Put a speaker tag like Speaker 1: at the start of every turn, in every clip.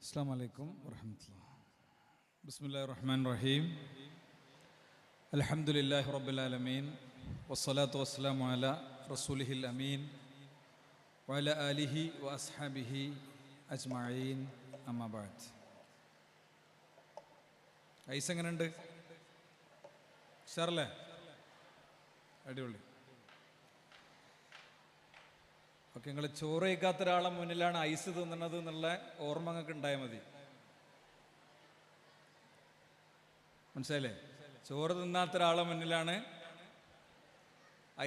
Speaker 1: അസ്സലാമു അലൈക്കും വറഹ്മത്തുള്ളാഹി. ബിസ്മില്ലാഹിർ റഹ്മാനിർ റഹീം. അൽഹംദുലില്ലാഹി റബ്ബിൽ ആലമീൻ വസ്സലാത്തു വസ്സലാമു അലാ റസൂലിഹിൽ അമീൻ വഅലാ ആലിഹി വഅസ്ഹാബിഹി അജ്മഈൻ. അമ്മാ ബഅദ്. ഐസ് എങ്ങനെയുണ്ട്? ഉഷാറല്ലേ? അടിപൊളി. ഓക്കെ, നിങ്ങൾ ചോറ് കഴിക്കാത്ത ഒരാളെ മുന്നിലാണ് ഐസ് തിന്നണത് എന്നുള്ള ഓർമ്മ നിങ്ങൾക്ക് ഉണ്ടായാൽ മതി. മനസ്സിലായില്ലേ? ചോറ് തിന്നാത്ത ഒരാളെ മുന്നിലാണ്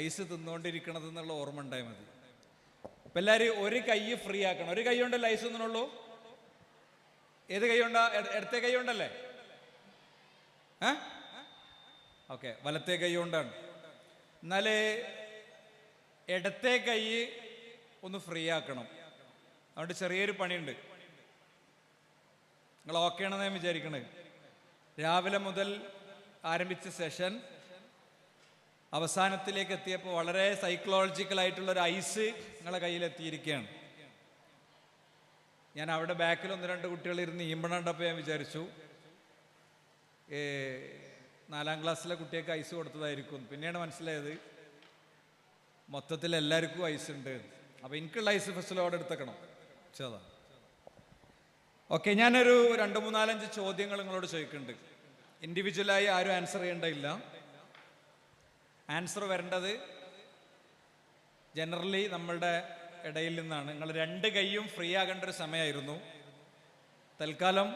Speaker 1: ഐസ് തിന്നുകൊണ്ടിരിക്കണത് എന്നുള്ള ഓർമ്മ ഉണ്ടായാൽ മതി. അപ്പം എല്ലാവരും ഒരു കൈ ഫ്രീ ആക്കണം. ഒരു കൈ കൊണ്ടല്ലേ ഐസ് തിന്നണുള്ളൂ? ഏത് കൈ കൊണ്ടാ? ഇടത്തെ കൈ കൊണ്ടല്ലേ? ഓക്കെ, വലത്തെ കൈ കൊണ്ടാണ്. എന്നാലേ ഇടത്തെ കൈ ഒന്ന് ഫ്രീ ആക്കണം. അതുകൊണ്ട് ചെറിയൊരു പണിയുണ്ട്. നിങ്ങൾ ഓക്കെ ആണെന്ന് ഞാൻ വിചാരിക്കണേ. രാവിലെ മുതൽ ആരംഭിച്ച സെഷൻ അവസാനത്തിലേക്ക് എത്തിയപ്പോൾ വളരെ സൈക്കോളജിക്കലായിട്ടുള്ളൊരു ഐസ് നിങ്ങളെ കയ്യിലെത്തിയിരിക്കുകയാണ്. ഞാൻ അവിടെ ബാക്കിൽ ഒന്ന് രണ്ട് കുട്ടികൾ ഇരുന്ന് ഈമ്പണണ്ടപ്പോൾ ഞാൻ വിചാരിച്ചു 4ാം ക്ലാസ്സിലെ കുട്ടിയൊക്കെ ഐസ് കൊടുത്തതായിരിക്കും. പിന്നെയാണ് മനസ്സിലായത് മൊത്തത്തിൽ എല്ലാവർക്കും ഐസ് ഉണ്ട്. അപ്പോൾ എനിക്കുള്ള ഐസ് ഫസ്റ്റിൽ അവിടെ എടുത്തേക്കണം. ചേതാ ഓക്കെ, ഞാനൊരു 2-3-4-5 ചോദ്യങ്ങൾ നിങ്ങളോട് ചോദിക്കുന്നുണ്ട്. ഇൻഡിവിജ്വലായി ആരും ആൻസർ ചെയ്യേണ്ടതില്ല. ആൻസർ വരേണ്ടത് ജനറലി നമ്മളുടെ ഇടയിൽ നിന്നാണ്. നിങ്ങൾ 2 കൈയും ഫ്രീ ആകേണ്ട ഒരു സമയമായിരുന്നു. തൽക്കാലം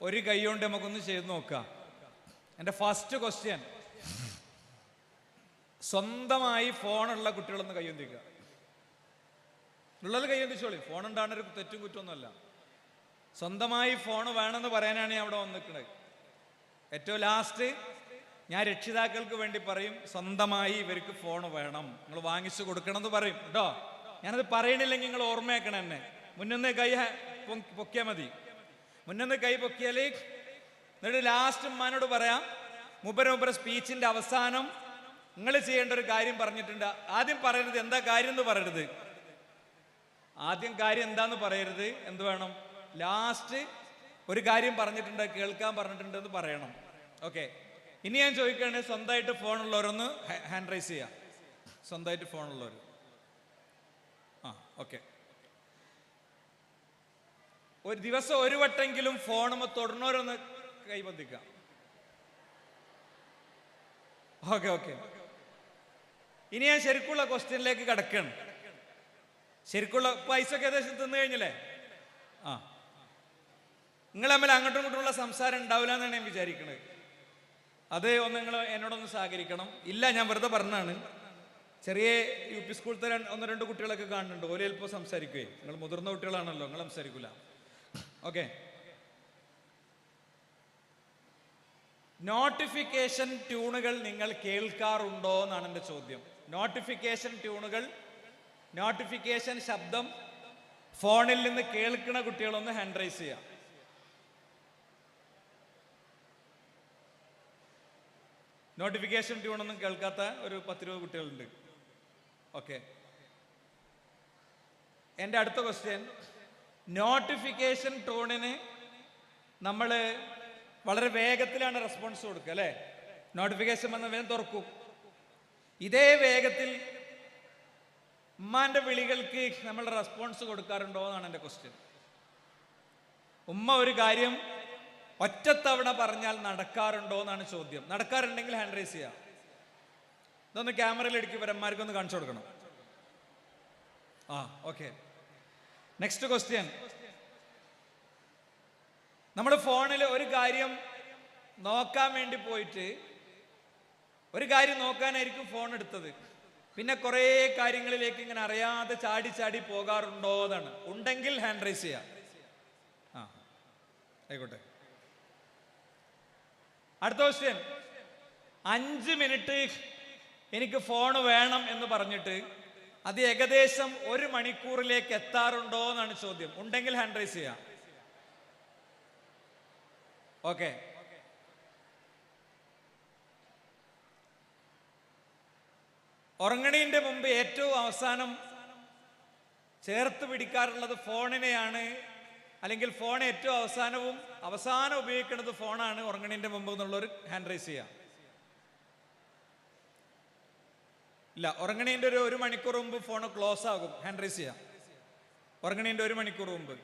Speaker 1: ഒരു കൈ കൊണ്ട് നമുക്കൊന്ന് ചെയ്ത് നോക്കാം. എൻ്റെ ഫസ്റ്റ് ക്വസ്റ്റ്യൻ, സ്വന്തമായി ഫോണുള്ള കുട്ടികളൊന്ന് കൈയൊന്നിക്കുക. ഉള്ളത് കൈയൊന്നിച്ചോളി. ഫോൺ ഉണ്ടാകുന്നൊരു തെറ്റും കുറ്റമൊന്നുമല്ല. സ്വന്തമായി ഫോൺ വേണമെന്ന് പറയാനാണ് ഞാൻ അവിടെ വന്നിരിക്കുന്നത്. ഏറ്റവും ലാസ്റ്റ് ഞാൻ രക്ഷിതാക്കൾക്ക് വേണ്ടി പറയും, സ്വന്തമായി ഇവർക്ക് ഫോൺ വേണം, നിങ്ങൾ വാങ്ങിച്ചു കൊടുക്കണം എന്ന് പറയും കേട്ടോ. ഞാനത് പറയണില്ലെങ്കിൽ നിങ്ങൾ ഓർമ്മയാക്കണം എന്നെ. മുന്നൊന്ന് കൈ പൊക്കിയാൽ മതി. മുന്നൊന്ന് കൈ പൊക്കിയാൽ എന്നിട്ട് ലാസ്റ്റ് ഉമ്മാനോട് പറയാം, മുമ്പര സ്പീച്ചിന്റെ അവസാനം നിങ്ങൾ ചെയ്യേണ്ട ഒരു കാര്യം പറഞ്ഞിട്ടുണ്ട്. ആദ്യം പറയരുത് എന്താ കാര്യം എന്ന് പറയരുത്. ആദ്യം കാര്യം എന്താന്ന് പറയരുത്. എന്ത് വേണം? ലാസ്റ്റ് ഒരു കാര്യം പറഞ്ഞിട്ടുണ്ട്, കേൾക്കാൻ പറഞ്ഞിട്ടുണ്ട് എന്ന് പറയണം. ഓക്കെ, ഇനി ഞാൻ ചോദിക്കുകയാണെങ്കിൽ സ്വന്തമായിട്ട് ഫോണുള്ളവരൊന്ന് ഹാൻഡ് റൈസ് ചെയ്യാം. സ്വന്തമായിട്ട് ഫോണുള്ളവർ. ഓക്കെ, ഒരു ദിവസം ഒരു വട്ടെങ്കിലും ഫോണും തൊടുന്നവരൊന്ന് കൈബന്ധിക്കാം. ഓക്കെ ഓക്കെ, ഇനി ഞാൻ ശരിക്കുള്ള ക്വസ്റ്റ്യനിലേക്ക് കിടക്കണം. ശരിക്കുള്ള പൈസ ഒക്കെ ഏകദേശം തിന്നു കഴിഞ്ഞല്ലേ? നിങ്ങൾ തമ്മിൽ അങ്ങോട്ടും ഇങ്ങോട്ടുമുള്ള സംസാരം ഉണ്ടാവില്ല എന്നാണ് ഞാൻ വിചാരിക്കുന്നത്. അത് ഒന്ന് നിങ്ങൾ എന്നോടൊന്ന് സഹകരിക്കണം. ഇല്ല, ഞാൻ വെറുതെ പറഞ്ഞാണ്. ചെറിയ UP സ്കൂളത്തെ 1-2 കുട്ടികളൊക്കെ കാണുന്നുണ്ട്. ഓരോ ചിലപ്പോൾ സംസാരിക്കുകയെ. നിങ്ങൾ മുതിർന്ന കുട്ടികളാണല്ലോ, നിങ്ങൾ സംസാരിക്കൂല. ഓക്കെ, നോട്ടിഫിക്കേഷൻ ട്യൂണുകൾ നിങ്ങൾ കേൾക്കാറുണ്ടോ എന്നാണ് എൻ്റെ ചോദ്യം. നോട്ടിഫിക്കേഷൻ ട്യൂണുകൾ, നോട്ടിഫിക്കേഷൻ ശബ്ദം ഫോണിൽ നിന്ന് കേൾക്കുന്ന കുട്ടികളൊന്ന് ഹാൻഡ് റൈസ് ചെയ്യാം. നോട്ടിഫിക്കേഷൻ ട്യൂണൊന്നും കേൾക്കാത്ത ഒരു 10-20 കുട്ടികളുണ്ട്. ഓക്കെ, എൻ്റെ അടുത്ത ക്വസ്റ്റ്യൻ, നോട്ടിഫിക്കേഷൻ ടോണിന് നമ്മൾ വളരെ വേഗത്തിലാണ് റെസ്പോൺസ് കൊടുക്കുക അല്ലേ? നോട്ടിഫിക്കേഷൻ വന്ന വേഗം തുറക്കും. ഇതേ വേഗത്തിൽ ഉമ്മാന്റെ വിളികൾക്ക് നമ്മൾ റെസ്പോൺസ് കൊടുക്കാറുണ്ടോ എന്നാണ് എൻ്റെ ക്വസ്റ്റ്യൻ. ഉമ്മ ഒരു കാര്യം ഒറ്റത്തവണ പറഞ്ഞാൽ നടക്കാറുണ്ടോ എന്നാണ് ചോദ്യം. നടക്കാറുണ്ടെങ്കിൽ ഹാൻഡ് റൈസ് ചെയ്യാം. ഇതൊന്ന് ക്യാമറയിൽ എടുക്കി വരന്മാർക്കൊന്ന് കാണിച്ചു കൊടുക്കണം. ഓക്കെ, നെക്സ്റ്റ് ക്വസ്റ്റ്യൻ, നമ്മൾ ഫോണിൽ ഒരു കാര്യം നോക്കാൻ വേണ്ടി പോയിട്ട് ഒരു കാര്യം നോക്കാനായിരിക്കും ഫോൺ എടുത്തത്. പിന്നെ കുറേ കാര്യങ്ങളിലേക്ക് ഇങ്ങനെ അറിയാതെ ചാടി ചാടി പോകാറുണ്ടോ എന്നാണ്. ഉണ്ടെങ്കിൽ ഹാൻഡ് റൈസ് ചെയ്യാം. ആയിക്കോട്ടെ. അടുത്ത ക്വസ്റ്റ്യൻ, 5 മിനിറ്റ് എനിക്ക് ഫോൺ വേണം എന്ന് പറഞ്ഞിട്ട് അത് ഏകദേശം 1 മണിക്കൂറിലേക്ക് എത്താറുണ്ടോ എന്നാണ് ചോദ്യം. ഉണ്ടെങ്കിൽ ഹാൻഡ് റൈസ് ചെയ്യാം. ഓക്കെ, ഉറങ്ങണീന്റെ മുമ്പ് ഏറ്റവും അവസാനം ചേർത്ത് പിടിക്കാറുള്ളത് ഫോണിനെയാണ് അല്ലെങ്കിൽ ഫോൺ ഏറ്റവും അവസാനം ഉപയോഗിക്കുന്നത് ഫോണാണ് ഉറങ്ങണതിന്റെ മുമ്പ് എന്നുള്ളൊരു ഹാൻഡ് റൈസ് ചെയ്യാം. ഇല്ല, ഉറങ്ങണതിന്റെ ഒരു മണിക്കൂർ മുമ്പ് ഫോൺ ക്ലോസ് ആകും, ഹാൻഡ് റൈസ് ചെയ്യാം. ഉറങ്ങണതിന്റെ 1 മണിക്കൂർ മുമ്പ്.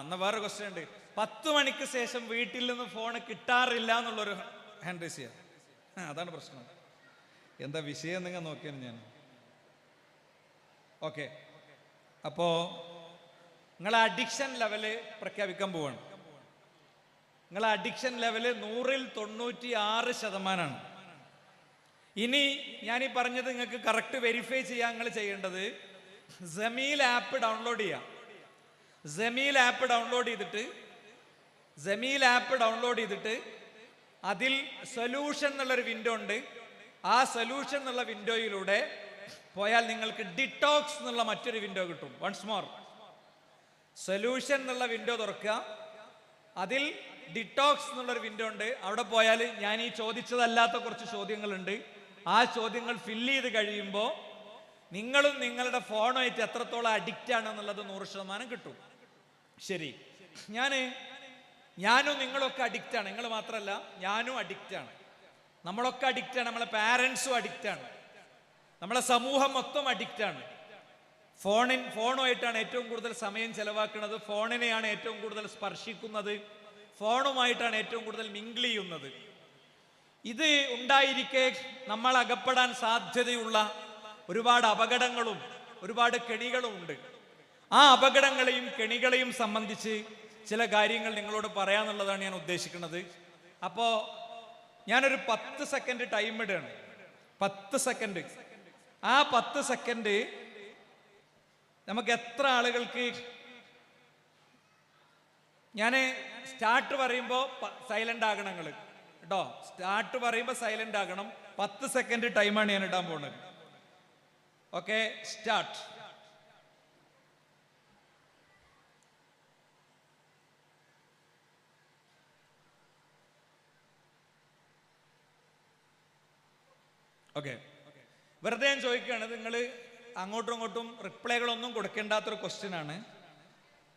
Speaker 1: എന്നാ വേറെ ക്വസ്റ്റ്യൻ ഉണ്ട്. 10 മണിക്ക് ശേഷം വീട്ടിൽ നിന്ന് ഫോൺ കിട്ടാറില്ല എന്നുള്ളൊരു ഹാൻഡ് റൈസ് ചെയ്യാം. അതാണ് പ്രശ്നം. എന്താ വിഷയം നിങ്ങൾ നോക്കിയാണ് ഞാൻ. ഓക്കെ, അപ്പോ നിങ്ങളെ അഡിക്ഷൻ ലെവല് പ്രഖ്യാപിക്കാൻ പോവാണ്. നിങ്ങളെ അഡിക്ഷൻ ലെവല് 100-ൽ 96%. ഇനി ഞാൻ ഈ പറഞ്ഞത് നിങ്ങൾക്ക് കറക്റ്റ് വെരിഫൈ ചെയ്യാൻ നിങ്ങൾ ചെയ്യേണ്ടത് ജമീൽ ആപ്പ് ഡൗൺലോഡ് ചെയ്യാം. ജമീൽ ആപ്പ് ഡൗൺലോഡ് ചെയ്തിട്ട് അതിൽ സൊല്യൂഷൻ എന്നുള്ളൊരു വിൻഡോ ഉണ്ട്. ആ സൊല്യൂഷൻ എന്നുള്ള വിൻഡോയിലൂടെ പോയാൽ നിങ്ങൾക്ക് ഡിറ്റോക്സ് എന്നുള്ള മറ്റൊരു വിൻഡോ കിട്ടും. വൺസ് മോർ, സൊല്യൂഷൻ എന്നുള്ള വിൻഡോ തുറക്കുക. അതിൽ ഡിറ്റോക്സ് എന്നുള്ളൊരു വിൻഡോ ഉണ്ട്. അവിടെ പോയാൽ ഞാൻ ഈ ചോദിച്ചതല്ലാത്ത കുറച്ച് ചോദ്യങ്ങളുണ്ട്. ആ ചോദ്യങ്ങൾ ഫില്ല് ചെയ്ത് കഴിയുമ്പോൾ നിങ്ങളും നിങ്ങളുടെ ഫോണുമായിട്ട് എത്രത്തോളം അഡിക്റ്റ് ആണെന്നുള്ളത് 100% കിട്ടും. ശരി, ഞാനും നിങ്ങളൊക്കെ അഡിക്റ്റാണ്. നിങ്ങൾ മാത്രമല്ല, ഞാനും അഡിക്റ്റാണ്. നമ്മളൊക്കെ അഡിക്റ്റാണ്. നമ്മളെ പാരൻസും അഡിക്റ്റാണ്. നമ്മളെ സമൂഹം മൊത്തം അഡിക്റ്റാണ്. ഫോണുമായിട്ടാണ് ഏറ്റവും കൂടുതൽ സമയം ചെലവാക്കുന്നത്. ഫോണിനെയാണ് ഏറ്റവും കൂടുതൽ സ്പർശിക്കുന്നത്. ഫോണുമായിട്ടാണ് ഏറ്റവും കൂടുതൽ മിങ്കിൾ ചെയ്യുന്നത്. ഇത് ഉണ്ടായിരിക്കെ നമ്മൾ അകപ്പെടാൻ സാധ്യതയുള്ള ഒരുപാട് അപകടങ്ങളും ഒരുപാട് കെണികളും ഉണ്ട്. ആ അപകടങ്ങളെയും കെണികളെയും സംബന്ധിച്ച് ചില കാര്യങ്ങൾ നിങ്ങളോട് പറയാന്നുള്ളതാണ് ഞാൻ ഉദ്ദേശിക്കുന്നത്. അപ്പോൾ ഞാനൊരു 10 സെക്കൻഡ് ടൈം ഇടുകയാണ്. 10 സെക്കൻഡ്. ആ 10 സെക്കൻഡ് നമുക്ക് എത്ര ആളുകൾക്ക്, ഞാൻ സ്റ്റാർട്ട് പറയുമ്പോൾ സൈലന്റ് ആകണം നിങ്ങൾ കേട്ടോ. സ്റ്റാർട്ട് പറയുമ്പോൾ സൈലന്റ് ആകണം. 10 സെക്കൻഡ് ടൈമാണ് ഞാൻ ഇടാൻ പോകുന്നത്. Okay, start. ഓക്കെ, വെറുതെ ഞാൻ ചോദിക്കുകയാണ്. നിങ്ങൾ അങ്ങോട്ടും ഇങ്ങോട്ടും റിപ്ലൈകളൊന്നും കൊടുക്കേണ്ടാത്തൊരു ക്വസ്റ്റ്യൻ ആണ്.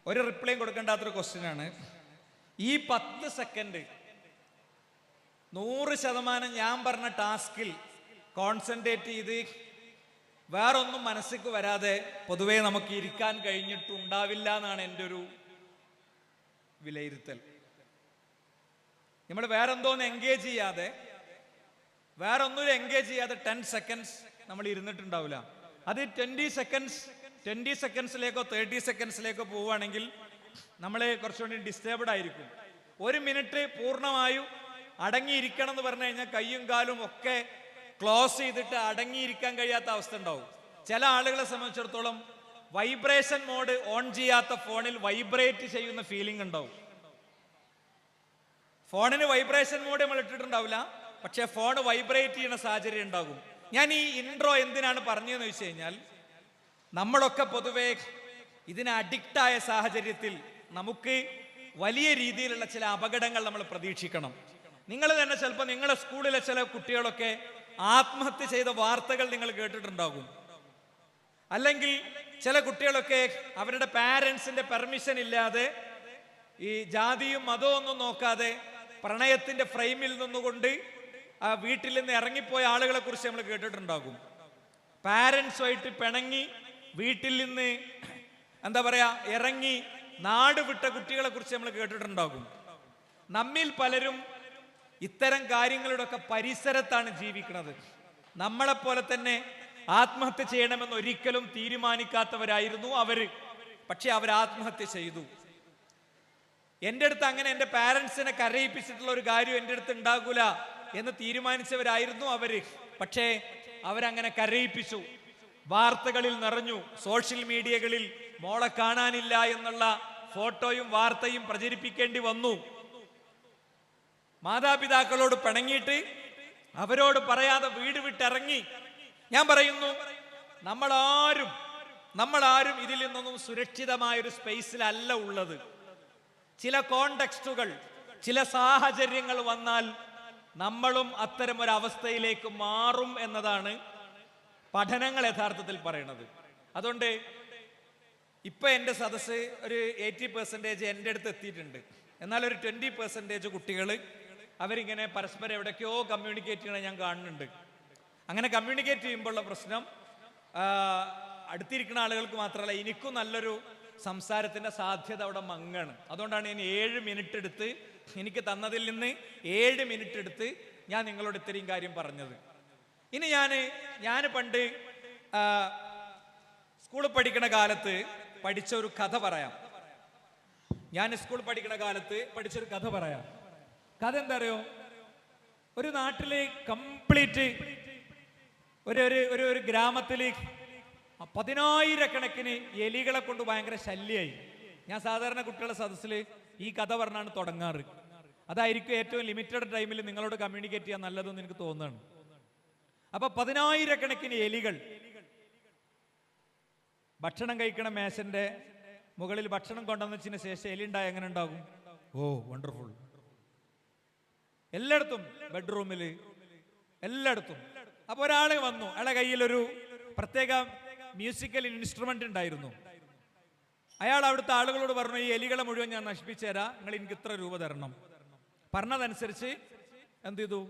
Speaker 1: ഒരു റിപ്ലൈയും കൊടുക്കേണ്ടാത്തൊരു ക്വസ്റ്റ്യൻ ആണ്. ഈ 10 സെക്കൻഡ് 100% ഞാൻ പറഞ്ഞ ടാസ്കിൽ കോൺസെൻട്രേറ്റ് ചെയ്ത് വേറൊന്നും മനസ്സിക്ക് വരാതെ പൊതുവേ നമുക്ക് ഇരിക്കാൻ കഴിഞ്ഞിട്ടുണ്ടാവില്ല എന്നാണ് എൻ്റെ ഒരു വിലയിരുത്തൽ. നമ്മൾ വേറെന്തോന്ന് എൻഗേജ് ചെയ്യാതെ, വേറൊന്നും എൻഗേജ് ചെയ്യാതെ 10 സെക്കൻഡ്സ് നമ്മൾ ഇരുന്നിട്ടുണ്ടാവില്ല. അത് 20 സെക്കൻഡ്സിലേക്കോ 30 സെക്കൻഡ്സിലേക്കോ പോവുകയാണെങ്കിൽ നമ്മൾ കുറച്ചുകൂടി ഡിസ്റ്റർബ്ഡ് ആയിരിക്കും. 1 മിനിറ്റ് പൂർണ്ണമായും അടങ്ങിയിരിക്കണം എന്ന് പറഞ്ഞു കഴിഞ്ഞാൽ കയ്യും കാലും ഒക്കെ ക്ലോസ് ചെയ്തിട്ട് അടങ്ങിയിരിക്കാൻ കഴിയാത്ത അവസ്ഥ ഉണ്ടാവും. ചില ആളുകളെ സംബന്ധിച്ചിടത്തോളം വൈബ്രേഷൻ മോഡ് ഓൺ ചെയ്യാത്ത ഫോണിൽ വൈബ്രേറ്റ് ചെയ്യുന്ന ഫീലിംഗ് ഉണ്ടാവും. ഫോണിന് വൈബ്രേഷൻ മോഡ് നമ്മൾ ഇട്ടിട്ടുണ്ടാവില്ല, പക്ഷെ ഫോൺ വൈബ്രേറ്റ് ചെയ്യുന്ന സാഹചര്യം ഉണ്ടാകും. ഞാൻ ഈ ഇൻട്രോ എന്തിനാണ് പറഞ്ഞതെന്ന് വെച്ച് കഴിഞ്ഞാൽ, നമ്മളൊക്കെ പൊതുവെ ഇതിന് അഡിക്റ്റായ സാഹചര്യത്തിൽ നമുക്ക് വലിയ രീതിയിലുള്ള ചില അപകടങ്ങൾ നമ്മൾ പ്രതീക്ഷിക്കണം. നിങ്ങൾ തന്നെ ചിലപ്പോൾ നിങ്ങളുടെ സ്കൂളിലെ ചില കുട്ടികളൊക്കെ ആത്മഹത്യ ചെയ്ത വാർത്തകൾ നിങ്ങൾ കേട്ടിട്ടുണ്ടാകും. അല്ലെങ്കിൽ ചില കുട്ടികളൊക്കെ അവരുടെ പാരൻസിന്റെ പെർമിഷൻ ഇല്ലാതെ ഈ ജാതിയും മതവും ഒന്നും നോക്കാതെ പ്രണയത്തിന്റെ ഫ്രെയിമിൽ നിന്നുകൊണ്ട് ആ വീട്ടിൽ നിന്ന് ഇറങ്ങിപ്പോയ ആളുകളെ കുറിച്ച് നമ്മൾ കേട്ടിട്ടുണ്ടാകും. പാരൻസുമായിട്ട് പിണങ്ങി വീട്ടിൽ നിന്ന് എന്താ പറയാ ഇറങ്ങി നാട് വിട്ട കുട്ടികളെ കുറിച്ച് നമ്മൾ കേട്ടിട്ടുണ്ടാകും. നമ്മിൽ പലരും ഇത്തരം കാര്യങ്ങളുടെ ഒക്കെ പരിസരത്താണ് ജീവിക്കുന്നത്. നമ്മളെപ്പോലെ തന്നെ ആത്മഹത്യ ചെയ്യണമെന്ന് ഒരിക്കലും തീരുമാനിക്കാത്തവരായിരുന്നു അവര്. പക്ഷെ അവർ ആത്മഹത്യ ചെയ്തു. എൻ്റെ അടുത്ത് അങ്ങനെ എൻ്റെ പാരൻസിനെ കരയിപ്പിച്ചിട്ടുള്ള ഒരു കാര്യം എൻ്റെ അടുത്ത് ഉണ്ടാകൂല എന്ന് തീരുമാനിച്ചവരായിരുന്നു അവര്. പക്ഷേ അവരങ്ങനെ കരയിപ്പിച്ചു. വാർത്തകളിൽ നിറഞ്ഞു. സോഷ്യൽ മീഡിയകളിൽ മോളെ കാണാനില്ല എന്നുള്ള ഫോട്ടോയും വാർത്തയും പ്രചരിപ്പിക്കേണ്ടി വന്നു. മാതാപിതാക്കളോട് പിണങ്ങിയിട്ട് അവരോട് പറയാതെ വീട് വിട്ടിറങ്ങി. ഞാൻ പറയുന്നു, നമ്മളാരും ഇതിൽ നിന്നൊന്നും സുരക്ഷിതമായ ഒരു സ്പേസിലല്ല ഉള്ളത്. ചില കോണ്ടെക്സ്റ്റുകൾ, ചില സാഹചര്യങ്ങൾ വന്നാൽ നമ്മളും അത്തരം ഒരു അവസ്ഥയിലേക്ക് മാറും എന്നതാണ് പഠനങ്ങൾ യഥാർത്ഥത്തിൽ പറയുന്നത്. അതുകൊണ്ട് ഇപ്പം എൻ്റെ സദസ്സ് ഒരു 80% എൻ്റെ അടുത്ത് എത്തിയിട്ടുണ്ട്. എന്നാൽ ഒരു 20% കുട്ടികൾ അവരിങ്ങനെ പരസ്പരം എവിടേക്കോ കമ്മ്യൂണിക്കേറ്റ് ചെയ്യണത് ഞാൻ കാണുന്നുണ്ട്. അങ്ങനെ കമ്മ്യൂണിക്കേറ്റ് ചെയ്യുമ്പോഴുള്ള പ്രശ്നം അടുത്തിരിക്കുന്ന ആളുകൾക്ക് മാത്രമല്ല, എനിക്കും നല്ലൊരു സംസാരത്തിൻ്റെ സാധ്യത അവിടെ മങ്ങാണ്. അതുകൊണ്ടാണ് ഞാൻ 7 മിനിറ്റ് എടുത്ത്, എനിക്ക് തന്നതിൽ നിന്ന് 7 മിനിറ്റ് എടുത്ത് ഞാൻ നിങ്ങളോട് ഇത്രയും കാര്യം പറഞ്ഞത്. ഇനി ഞാൻ പണ്ട് സ്കൂളിൽ പഠിക്കുന്ന കാലത്ത് പഠിച്ച ഒരു കഥ പറയാം. ഞാൻ സ്കൂളിൽ പഠിക്കുന്ന കാലത്ത് പഠിച്ചൊരു കഥ പറയാം. കഥ എന്താ അറിയോ? ഒരു നാട്ടില് കംപ്ലീറ്റ് ഒരു ഗ്രാമത്തിൽ 10,000 എലികളെ കൊണ്ട് ഭയങ്കര ശല്യമായി. ഞാൻ സാധാരണ കുട്ടികളുടെ സദസ്സിൽ ഈ കഥ പറഞ്ഞാണ് തുടങ്ങാറ്. അതായിരിക്കും ഏറ്റവും ലിമിറ്റഡ് ടൈമിൽ നിങ്ങളോട് കമ്മ്യൂണിക്കേറ്റ് ചെയ്യാൻ നല്ലതെന്ന് എനിക്ക് തോന്നുകയാണ്. അപ്പൊ 10,000 എലികൾ ഭക്ഷണം കഴിക്കണ മേശന്റെ മുകളിൽ ഭക്ഷണം കൊണ്ടുവന്നതിന് ശേഷം എലി ഉണ്ടായ എങ്ങനെ ഉണ്ടാകും? Oh wonderful. എല്ലായിടത്തും, ബെഡ്റൂമിൽ എല്ലായിടത്തും. അപ്പൊ ഒരാള് വന്നു, അയാളുടെ കയ്യിൽ ഒരു പ്രത്യേക മ്യൂസിക്കൽ ഇൻസ്ട്രുമെന്റ് ഉണ്ടായിരുന്നു. അയാൾ അവിടുത്തെ ആളുകളോട് പറഞ്ഞു, ഈ എലികളെ മുഴുവൻ ഞാൻ നശിപ്പിച്ചു തരാം, നിങ്ങൾ എനിക്ക് ഇത്ര രൂപ തരണം. പറഞ്ഞതനുസരിച്ച് എന്ത് ചെയ്തു?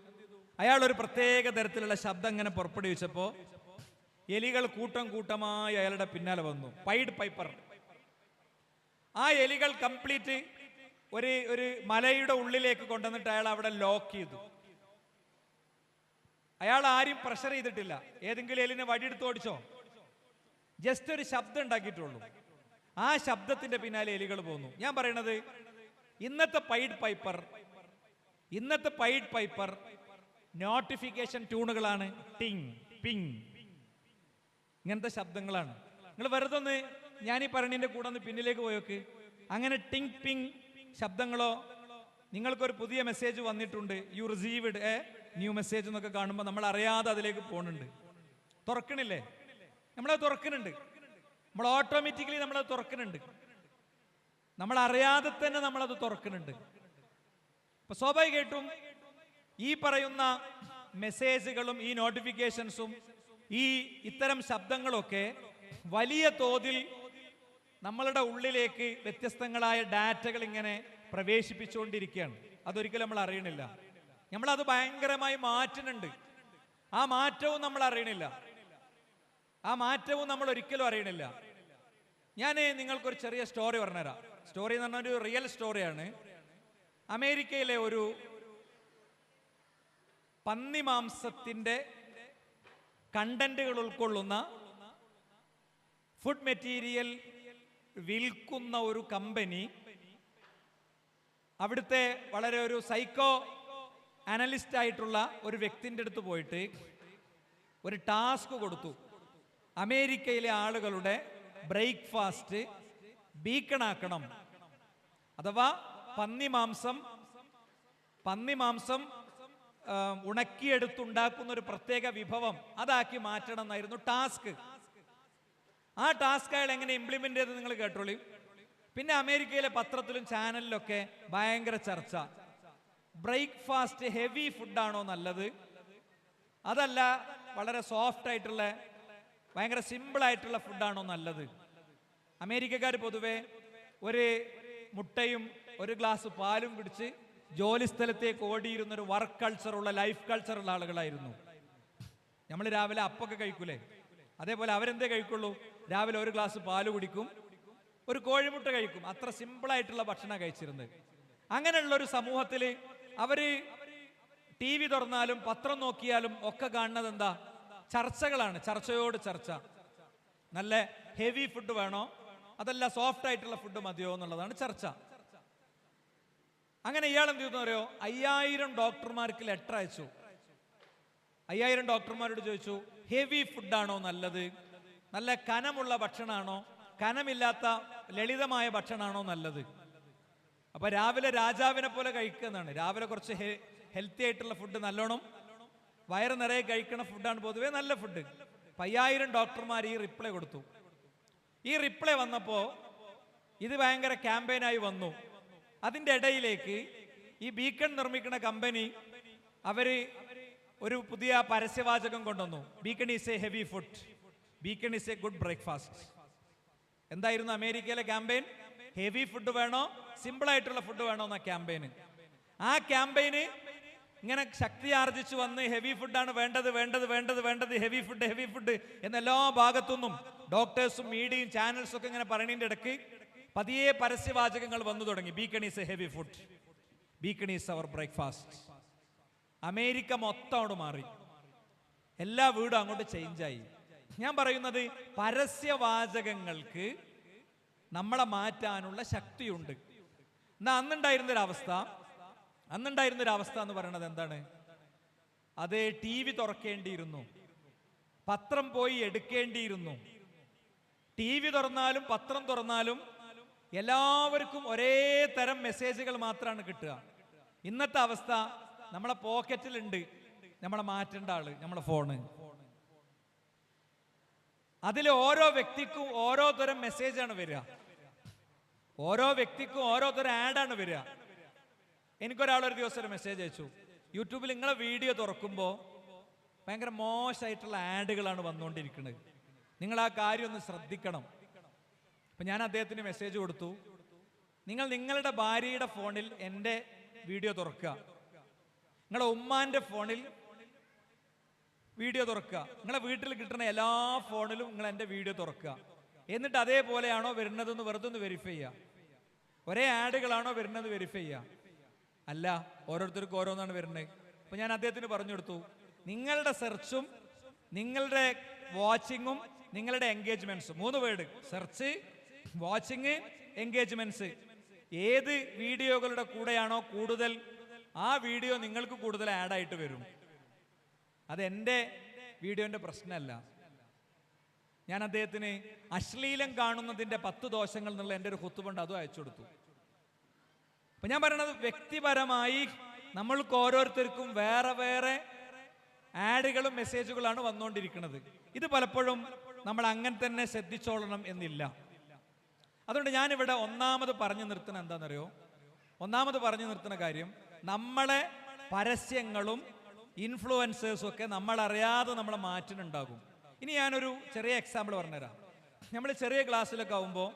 Speaker 1: അയാൾ ഒരു പ്രത്യേക തരത്തിലുള്ള ശബ്ദം ഇങ്ങനെ പുറപ്പെടുവിച്ചപ്പോ എലികൾ കൂട്ടം കൂട്ടമായി അയാളുടെ പിന്നാലെ വന്നു. Pied piper. ആ എലികൾ കംപ്ലീറ്റ് ഒരു മലയുടെ ഉള്ളിലേക്ക് കൊണ്ടുവന്നിട്ട് അയാൾ അവിടെ ലോക്ക് ചെയ്തു. അയാൾ ആരും പ്രഷർ ചെയ്തിട്ടില്ല. ഏതെങ്കിലും എലിനെ വടിയെടുത്ത് ഓടിച്ചോ? ജസ്റ്റ് ഒരു ശബ്ദം ഉണ്ടാക്കിയിട്ടുള്ളൂ. ആ ശബ്ദത്തിന്റെ പിന്നാലെ എലികൾ പോന്നു. ഞാൻ പറയണത് ഇന്നത്തെ പൈഡ് പൈപ്പർ നോട്ടിഫിക്കേഷൻ ട്യൂണുകളാണ്. ടിങ് പിങ് ഇങ്ങനത്തെ ശബ്ദങ്ങളാണ്. നിങ്ങൾ വെറുതെ ഒന്ന് ഞാനീ പറഞ്ഞതിന്റെ കൂടെ ഒന്ന് പിന്നിലേക്ക് പോയോക്ക്. അങ്ങനെ ടിങ് പിങ് ശബ്ദങ്ങളോ, നിങ്ങൾക്കൊരു പുതിയ മെസ്സേജ് വന്നിട്ടുണ്ട്, U received A new message എന്നൊക്കെ കാണുമ്പോൾ നമ്മൾ അറിയാതെ അതിലേക്ക് പോകുന്നുണ്ട്. തുറക്കണില്ലേ? നമ്മളത് തുറക്കുന്നുണ്ട്. നമ്മൾ ഓട്ടോമാറ്റിക്കലി നമ്മളത് തുറക്കുന്നുണ്ട്. നമ്മൾ അറിയാതെ തന്നെ നമ്മളത് തുറക്കുന്നുണ്ട്. അപ്പൊ സ്വാഭാവികമായിട്ടും ഈ പറയുന്ന മെസ്സേജുകളും ഈ നോട്ടിഫിക്കേഷൻസും ഇത്തരം ശബ്ദങ്ങളൊക്കെ വലിയ തോതിൽ നമ്മളുടെ ഉള്ളിലേക്ക് വ്യത്യസ്തങ്ങളായ ഡാറ്റകൾ ഇങ്ങനെ പ്രവേശിപ്പിച്ചുകൊണ്ടിരിക്കുകയാണ്. അതൊരിക്കലും നമ്മൾ അറിയണില്ല. നമ്മളത് ഭയങ്കരമായി മാറ്റുന്നുണ്ട്. ആ മാറ്റവും നമ്മൾ അറിയണില്ല. ആ മാറ്റവും നമ്മൾ ഒരിക്കലും അറിയണില്ല. ഞാൻ നിങ്ങൾക്കൊരു ചെറിയ സ്റ്റോറി പറഞ്ഞുതരാം. സ്റ്റോറി എന്ന് പറഞ്ഞാൽ ഒരു റിയൽ സ്റ്റോറിയാണ്. അമേരിക്കയിലെ ഒരു പന്നി മാംസത്തിന്റെ കണ്ടന്റുകൾ ഉൾക്കൊള്ളുന്ന ഫുഡ് മെറ്റീരിയൽ വിൽക്കുന്ന ഒരു കമ്പനി അവിടുത്തെ വളരെ ഒരു സൈക്കോ അനലിസ്റ്റ് ആയിട്ടുള്ള ഒരു വ്യക്തിൻ്റെ അടുത്ത് പോയിട്ട് ഒരു ടാസ്ക് കൊടുത്തു. അമേരിക്കയിലെ ആളുകളുടെ ബ്രേക്ക്ഫാസ്റ്റ് ബീക്കണാക്കണം. അഥവാ പന്നി മാംസം ഉണക്കിയെടുത്തുണ്ടാക്കുന്ന ഒരു പ്രത്യേക വിഭവം അതാക്കി മാറ്റണം എന്നായിരുന്നു ടാസ്ക്. ആ ടാസ്ക് അയാൾ എങ്ങനെ ഇംപ്ലിമെന്റ് ചെയ്ത് നിങ്ങൾ കേട്ടോളൂ. പിന്നെ അമേരിക്കയിലെ പത്രത്തിലും ചാനലിലൊക്കെ ഭയങ്കര ചർച്ച. ബ്രേക്ക്ഫാസ്റ്റ് ഹെവി ഫുഡാണോ നല്ലത്, അതല്ല വളരെ സോഫ്റ്റ് ആയിട്ടുള്ള ഭയങ്കര സിമ്പിൾ ആയിട്ടുള്ള ഫുഡാണോ നല്ലത്? അമേരിക്കക്കാർ പൊതുവെ ഒരു മുട്ടയും ഒരു ഗ്ലാസ് പാലും കുടിച്ച് ജോലി സ്ഥലത്തേക്ക് ഓടിയിരുന്ന ഒരു വർക്ക് കൾച്ചറുള്ള, ലൈഫ് കൾച്ചറുള്ള ആളുകളായിരുന്നു. നമ്മൾ രാവിലെ അപ്പൊക്കെ കഴിക്കൂലേ, അതേപോലെ അവരെന്തേ കഴിക്കുള്ളൂ? രാവിലെ ഒരു ഗ്ലാസ് പാല് കുടിക്കും, ഒരു കോഴിമുട്ട കഴിക്കും. അത്ര സിമ്പിളായിട്ടുള്ള ഭക്ഷണം കഴിച്ചിരുന്നത്. അങ്ങനെയുള്ള ഒരു സമൂഹത്തിൽ അവര് TV തുറന്നാലും പത്രം നോക്കിയാലും ഒക്കെ കാണുന്നത് എന്താ? ചർച്ചകളാണ്. ചർച്ചയോട് ചർച്ച. നല്ല ഹെവി ഫുഡ് വേണോ, അതല്ല സോഫ്റ്റ് ആയിട്ടുള്ള ഫുഡ് മതിയോ എന്നുള്ളതാണ് ചർച്ച. അങ്ങനെ ഇയാൾ എന്ത് ചെയ്യുന്ന അറിയോ? 5000 ഡോക്ടർമാർക്ക് ലെറ്റർ അയച്ചു. 5000 ഡോക്ടർമാരോട് ചോദിച്ചു, ഹെവി ഫുഡാണോ നല്ലത്, നല്ല കനമുള്ള ഭക്ഷണമാണോ, കനമില്ലാത്ത ലളിതമായ ഭക്ഷണമാണോ നല്ലത്? അപ്പൊ രാവിലെ രാജാവിനെ പോലെ കഴിക്കുന്നതാണ്. രാവിലെ കുറച്ച് ഹെൽത്തി ആയിട്ടുള്ള ഫുഡ്, നല്ലോണം വയറ് നിറയെ കഴിക്കുന്ന ഫുഡാണ് പൊതുവെ നല്ല ഫുഡ്. 5000 ഡോക്ടർമാർ ഈ റിപ്ലൈ കൊടുത്തു. ഈ റിപ്ലൈ വന്നപ്പോ ഇത് ഭയങ്കര ക്യാമ്പയിനായി വന്നു. അതിന്റെ ഇടയിലേക്ക് ഈ ബീക്കൺ നിർമ്മിക്കുന്ന കമ്പനി അവര് ഒരു പുതിയ പരസ്യവാചകം കൊണ്ടുവന്നു. Beacon is a heavy food, bacon is A good breakfast. എന്തായിരുന്നു അമേരിക്കയിലെ ക്യാമ്പയിൻ? ഹെവി ഫുഡ് വേണോ സിമ്പിളായിട്ടുള്ള ഫുഡ് വേണോ എന്ന ക്യാമ്പയിന്. ആ ക്യാമ്പയിന് ഇങ്ങനെ ശക്തി ആർജിച്ചു വന്ന് ഹെവി ഫുഡാണ് വേണ്ടത് വേണ്ടത് വേണ്ടത് വേണ്ടത് ഹെവി ഫുഡ് എന്നെല്ലാ ഭാഗത്തുനിന്നും ഡോക്ടേഴ്സും മീഡിയയും ചാനൽസും ഒക്കെ ഇങ്ങനെ പറയുന്നതിൻ്റെ ഇടയ്ക്ക് പതിയെ പരസ്യവാചകങ്ങൾ വന്നു തുടങ്ങി. Bacon is a heavy food, bacon is our breakfast. America മൊത്തം അങ്ങോട്ട് മാറി, എല്ലാ വീടും അങ്ങോട്ട് ചേഞ്ചായി. ഞാൻ പറയുന്നത് പരസ്യവാചകങ്ങൾക്ക് നമ്മളെ മാറ്റാനുള്ള ശക്തിയുണ്ട്. എന്നാ അന്നുണ്ടായിരുന്നൊരവസ്ഥ എന്ന് പറയുന്നത് എന്താണ്? അത് ടി വി തുറക്കേണ്ടിയിരുന്നു, പത്രം പോയി എടുക്കേണ്ടിയിരുന്നു. ടി വി തുറന്നാലും പത്രം തുറന്നാലും എല്ലാവർക്കും ഒരേ തരം മെസ്സേജുകൾ മാത്രമാണ് കിട്ടുക. ഇന്നത്തെ അവസ്ഥ നമ്മളെ പോക്കറ്റിലുണ്ട് നമ്മളെ മാറ്റേണ്ട ആള്, നമ്മളെ ഫോണ്. അതിൽ ഓരോ വ്യക്തിക്കും ഓരോ തരം മെസ്സേജാണ് വരിക, ഓരോ വ്യക്തിക്കും ഓരോ തരം ആഡാണ് വരിക. എനിക്കൊരാളൊരു ദിവസം ഒരു മെസ്സേജ് അയച്ചു, യൂട്യൂബിൽ നിങ്ങളെ വീഡിയോ തുറക്കുമ്പോൾ ഭയങ്കര മോശമായിട്ടുള്ള ആഡുകളാണ് വന്നുകൊണ്ടിരിക്കുന്നത്, നിങ്ങൾ ആ കാര്യം ഒന്ന് ശ്രദ്ധിക്കണം. അപ്പം ഞാൻ അദ്ദേഹത്തിന് മെസ്സേജ് കൊടുത്തു, നിങ്ങൾ നിങ്ങളുടെ ഭാര്യയുടെ ഫോണിൽ എൻ്റെ വീഡിയോ തുറക്കുക, നിങ്ങളുടെ ഉമ്മാൻ്റെ ഫോണിൽ വീഡിയോ തുറക്കുക, നിങ്ങളെ വീട്ടിൽ കിട്ടുന്ന എല്ലാ ഫോണിലും നിങ്ങൾ എൻ്റെ വീഡിയോ തുറക്കുക, എന്നിട്ട് അതേപോലെയാണോ വരുന്നതെന്ന് വെറുതെ ഒന്ന് വെരിഫൈ ചെയ്യുക. ഒരേ ആഡുകളാണോ വരുന്നത് വെരിഫൈ ചെയ്യുക. അല്ല, ഓരോരുത്തർക്കും ഓരോന്നാണ് വരുന്നത്. അപ്പോൾ ഞാൻ അദ്ദേഹത്തിന് പറഞ്ഞു കൊടുത്തു, നിങ്ങളുടെ സെർച്ചും നിങ്ങളുടെ വാച്ചിങ്ങും നിങ്ങളുടെ എൻഗേജ്മെന്റ്സും, 3 വേർഡ്: സെർച്ച്, വാച്ചിങ്, എൻഗേജ്മെന്റ്സ്. ഏത് വീഡിയോകളുടെ കൂടെയാണോ കൂടുതൽ, ആ വീഡിയോ നിങ്ങൾക്ക് കൂടുതൽ ആഡായിട്ട് വരും. അതെൻ്റെ വീഡിയോൻ്റെ പ്രശ്നമല്ല. ഞാൻ അദ്ദേഹത്തിന് അശ്ലീലം കാണുന്നതിൻ്റെ 10 ദോഷങ്ങൾ എന്നുള്ള എൻ്റെ ഒരു ഖുത്ബുണ്ട്, അതും അയച്ചു കൊടുത്തു. അപ്പൊ ഞാൻ പറയണത്, വ്യക്തിപരമായി നമ്മൾക്ക് ഓരോരുത്തർക്കും വേറെ വേറെ ആഡുകളും മെസ്സേജുകളാണ് വന്നുകൊണ്ടിരിക്കുന്നത്. ഇത് പലപ്പോഴും നമ്മൾ അങ്ങനെ തന്നെ ശ്രദ്ധിച്ചോളണം എന്നില്ല. അതുകൊണ്ട് ഞാനിവിടെ ഒന്നാമത് പറഞ്ഞു നിർത്തുന്ന എന്താണെന്നറിയോ? ഒന്നാമത് പറഞ്ഞു നിർത്തുന്ന കാര്യം, നമ്മളെ പരസ്യങ്ങളും ഇൻഫ്ലുവൻസേഴ്സും ഒക്കെ നമ്മളറിയാതെ നമ്മളെ മാറ്റുന്നുണ്ടാകും. ഇനി ഞാനൊരു ചെറിയ എക്സാമ്പിൾ പറഞ്ഞുതരാം. നമ്മൾ ചെറിയ ക്ലാസ്സിലൊക്കെ ആവുമ്പോൾ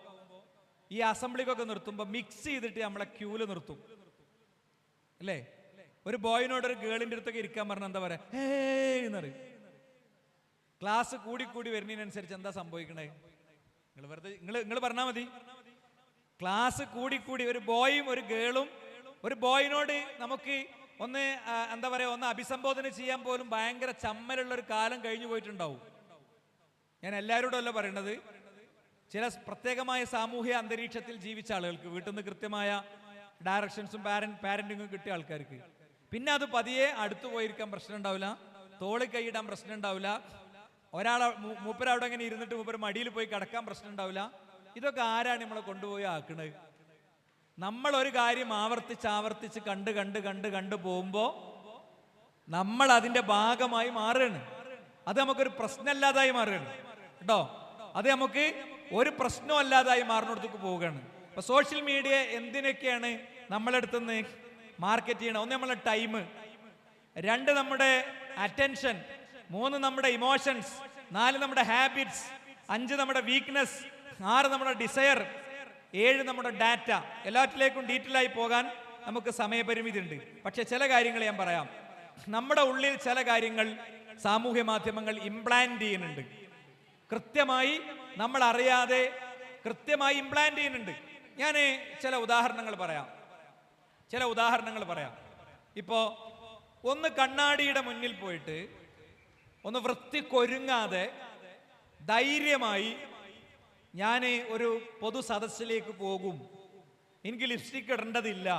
Speaker 1: ഈ അസംബ്ലിക്കൊക്കെ നിർത്തുമ്പോൾ മിക്സ് ചെയ്തിട്ട് നമ്മളെ ക്യൂല് നിർത്തും അല്ലേ? ഒരു ബോയിനോട് ഒരു ഗേളിൻ്റെ അടുത്തൊക്കെ ഇരിക്കാൻ പറഞ്ഞാൽ എന്താ പറയാ? എന്നറിയും. ക്ലാസ് കൂടി വരുന്നതിനനുസരിച്ച് എന്താ സംഭവിക്കണേ? നിങ്ങൾ വെറുതെ നിങ്ങൾ പറഞ്ഞാൽ മതി. ക്ലാസ് കൂടി ഒരു ബോയും ഒരു ഗേളും, ഒരു ബോയിനോട് നമുക്ക് ഒന്ന് എന്താ പറയാ, ഒന്ന് അഭിസംബോധന ചെയ്യാൻ പോലും ഭയങ്കര ചമ്മലുള്ള ഒരു കാലം കഴിഞ്ഞു പോയിട്ടുണ്ടാവും. ഞാൻ എല്ലാവരോടും അല്ല പറയണത്, ചില പ്രത്യേകമായ സാമൂഹ്യ അന്തരീക്ഷത്തിൽ ജീവിച്ച ആളുകൾക്ക്, വീട്ടിൽ നിന്ന് കൃത്യമായ ഡയറക്ഷൻസും പാരന്റിങ്ങും കിട്ടിയ ആൾക്കാർക്ക് പിന്നെ അത് പതിയെ അടുത്തു പോയിരിക്കാൻ പ്രശ്നം ഉണ്ടാവില്ല, തോളി കൈയിടാൻ പ്രശ്നം ഉണ്ടാവില്ല, ഒരാളെ മൂപ്പരവിടെ അങ്ങനെ ഇരുന്നിട്ട് മൂപ്പര് മടിയിൽ പോയി കിടക്കാൻ പ്രശ്നം ഉണ്ടാവില്ല. ഇതൊക്കെ ആരാണ് നമ്മളെ കൊണ്ടുപോയി ആക്കണത്? നമ്മൾ ഒരു കാര്യം ആവർത്തിച്ച് കണ്ട് പോകുമ്പോൾ നമ്മൾ അതിന്റെ ഭാഗമായി മാറുകയാണ്. അത് നമുക്കൊരു പ്രശ്നമല്ലാതായി മാറുകയാണ് കേട്ടോ. അത് നമുക്ക് ഒരു പ്രശ്നമല്ലാതായി മാറുന്നിടത്തേക്ക് പോവുകയാണ്. അപ്പൊ സോഷ്യൽ മീഡിയ എന്തിനൊക്കെയാണ് നമ്മളെടുത്തുനിന്ന് മാർക്കറ്റ് ചെയ്യണം? 1 നമ്മളെ ടൈം, 2 നമ്മുടെ അറ്റൻഷൻ, 3 നമ്മുടെ ഇമോഷൻസ്, 4 നമ്മുടെ ഹാബിറ്റ്സ്, 5 നമ്മുടെ വീക്ക്നെസ്, 6 നമ്മുടെ ഡിസയർ, 7 നമ്മുടെ ഡാറ്റ. എല്ലാറ്റിലേക്കും ഡീറ്റെയിൽ ആയി പോകാൻ നമുക്ക് സമയപരിമിതി ഉണ്ട്. പക്ഷെ ചില കാര്യങ്ങൾ ഞാൻ പറയാം. നമ്മുടെ ഉള്ളിൽ ചില കാര്യങ്ങൾ സാമൂഹ്യ മാധ്യമങ്ങൾ ഇംപ്ലാന്റ് ചെയ്യുന്നുണ്ട്, കൃത്യമായി നമ്മൾ അറിയാതെ കൃത്യമായി ഇംപ്ലാന്റ് ചെയ്യുന്നുണ്ട്. ഞാൻ ചില ഉദാഹരണങ്ങൾ പറയാം. ഇപ്പോ ഒന്ന് കണ്ണാടിയുടെ മുന്നിൽ പോയിട്ട് ഒന്ന് വൃത്തിക്കൊരുങ്ങാതെ ധൈര്യമായി ഞാൻ ഒരു പൊതു സദസ്സിലേക്ക് പോകും, എനിക്ക് ലിപ്സ്റ്റിക് ഇടേണ്ടതില്ല,